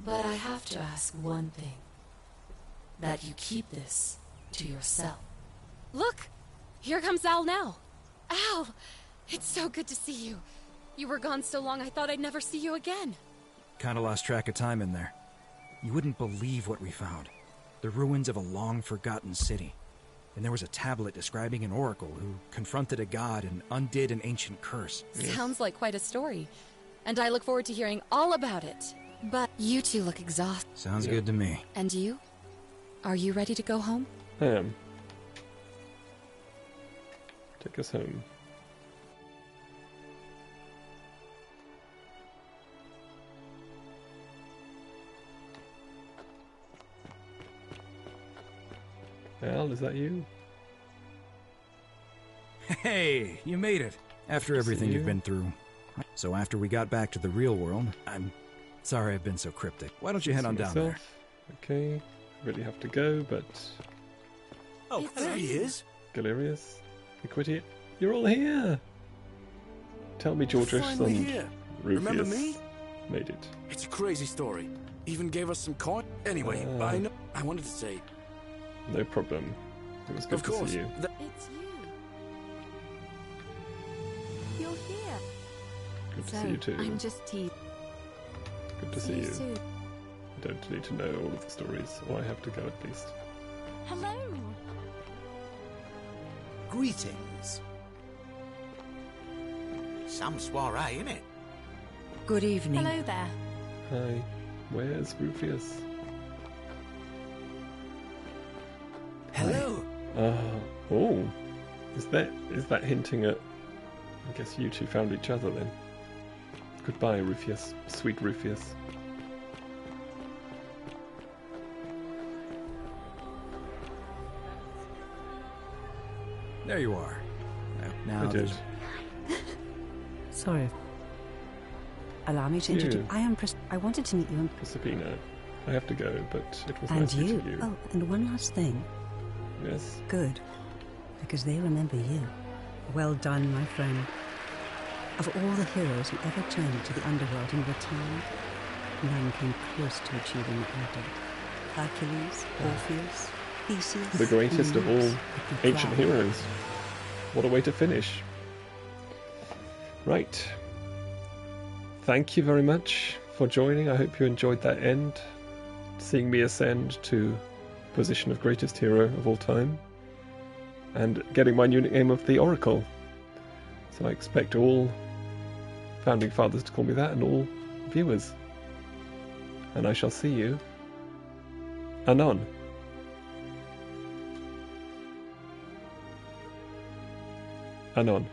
But I have to ask one thing. That you keep this to yourself. Look! Here comes Al now. Al! It's so good to see you. You were gone so long I thought I'd never see you again. Kinda lost track of time in there. You wouldn't believe what we found. The ruins of a long-forgotten city. And there was a tablet describing an oracle who confronted a god and undid an ancient curse. Sounds like quite a story. And I look forward to hearing all about it. But you two look exhausted. Sounds good to me. And you? Are you ready to go home? I am. Take us home. Al, is that you? Hey, you made it. After everything you've been through. So after we got back to the real world, I'm sorry I've been so cryptic. Why don't you head on down there? Myself. Okay. I really have to go, but... Oh, there he is. Galerius, Equitia, you're all here! Tell me Georgius Finally and here. Rufius Remember me? made it. It's a crazy story. Even gave us some coin. Anyway, I wanted to say... No problem. It was good Of to course. see you. It's you. You're here. Good to So, see you too. I'm just teasing. Good to see you. I don't need to know all of the stories, or I have to go at least. Hello. Greetings. Some soiree, innit? Good evening. Hello there. Hi. Where's Rufius? Hello. Oh. Is that hinting at... I guess you two found each other then. Goodbye, Rufius. Sweet Rufius. There you are. Now I did. Sorry. Allow me to introduce... I wanted to meet you in... Proserpina. I have to go, but it was And nice you. meeting you. Oh, and one last thing. Yes? Good. Because they remember you. Well done, my friend. Of all the heroes who ever turned to the underworld and returned, none came close to achieving what you did. Hercules, Orpheus, Theseus... The greatest of all Zeus, the ancient Cloud. heroes. What a way to finish. Right. Thank you very much for joining. I hope you enjoyed that end. Seeing me ascend to position of greatest hero of all time. And getting my new nickname of the Oracle. So I expect all Founding Fathers to call me that, and all viewers. And I shall see you anon. Anon.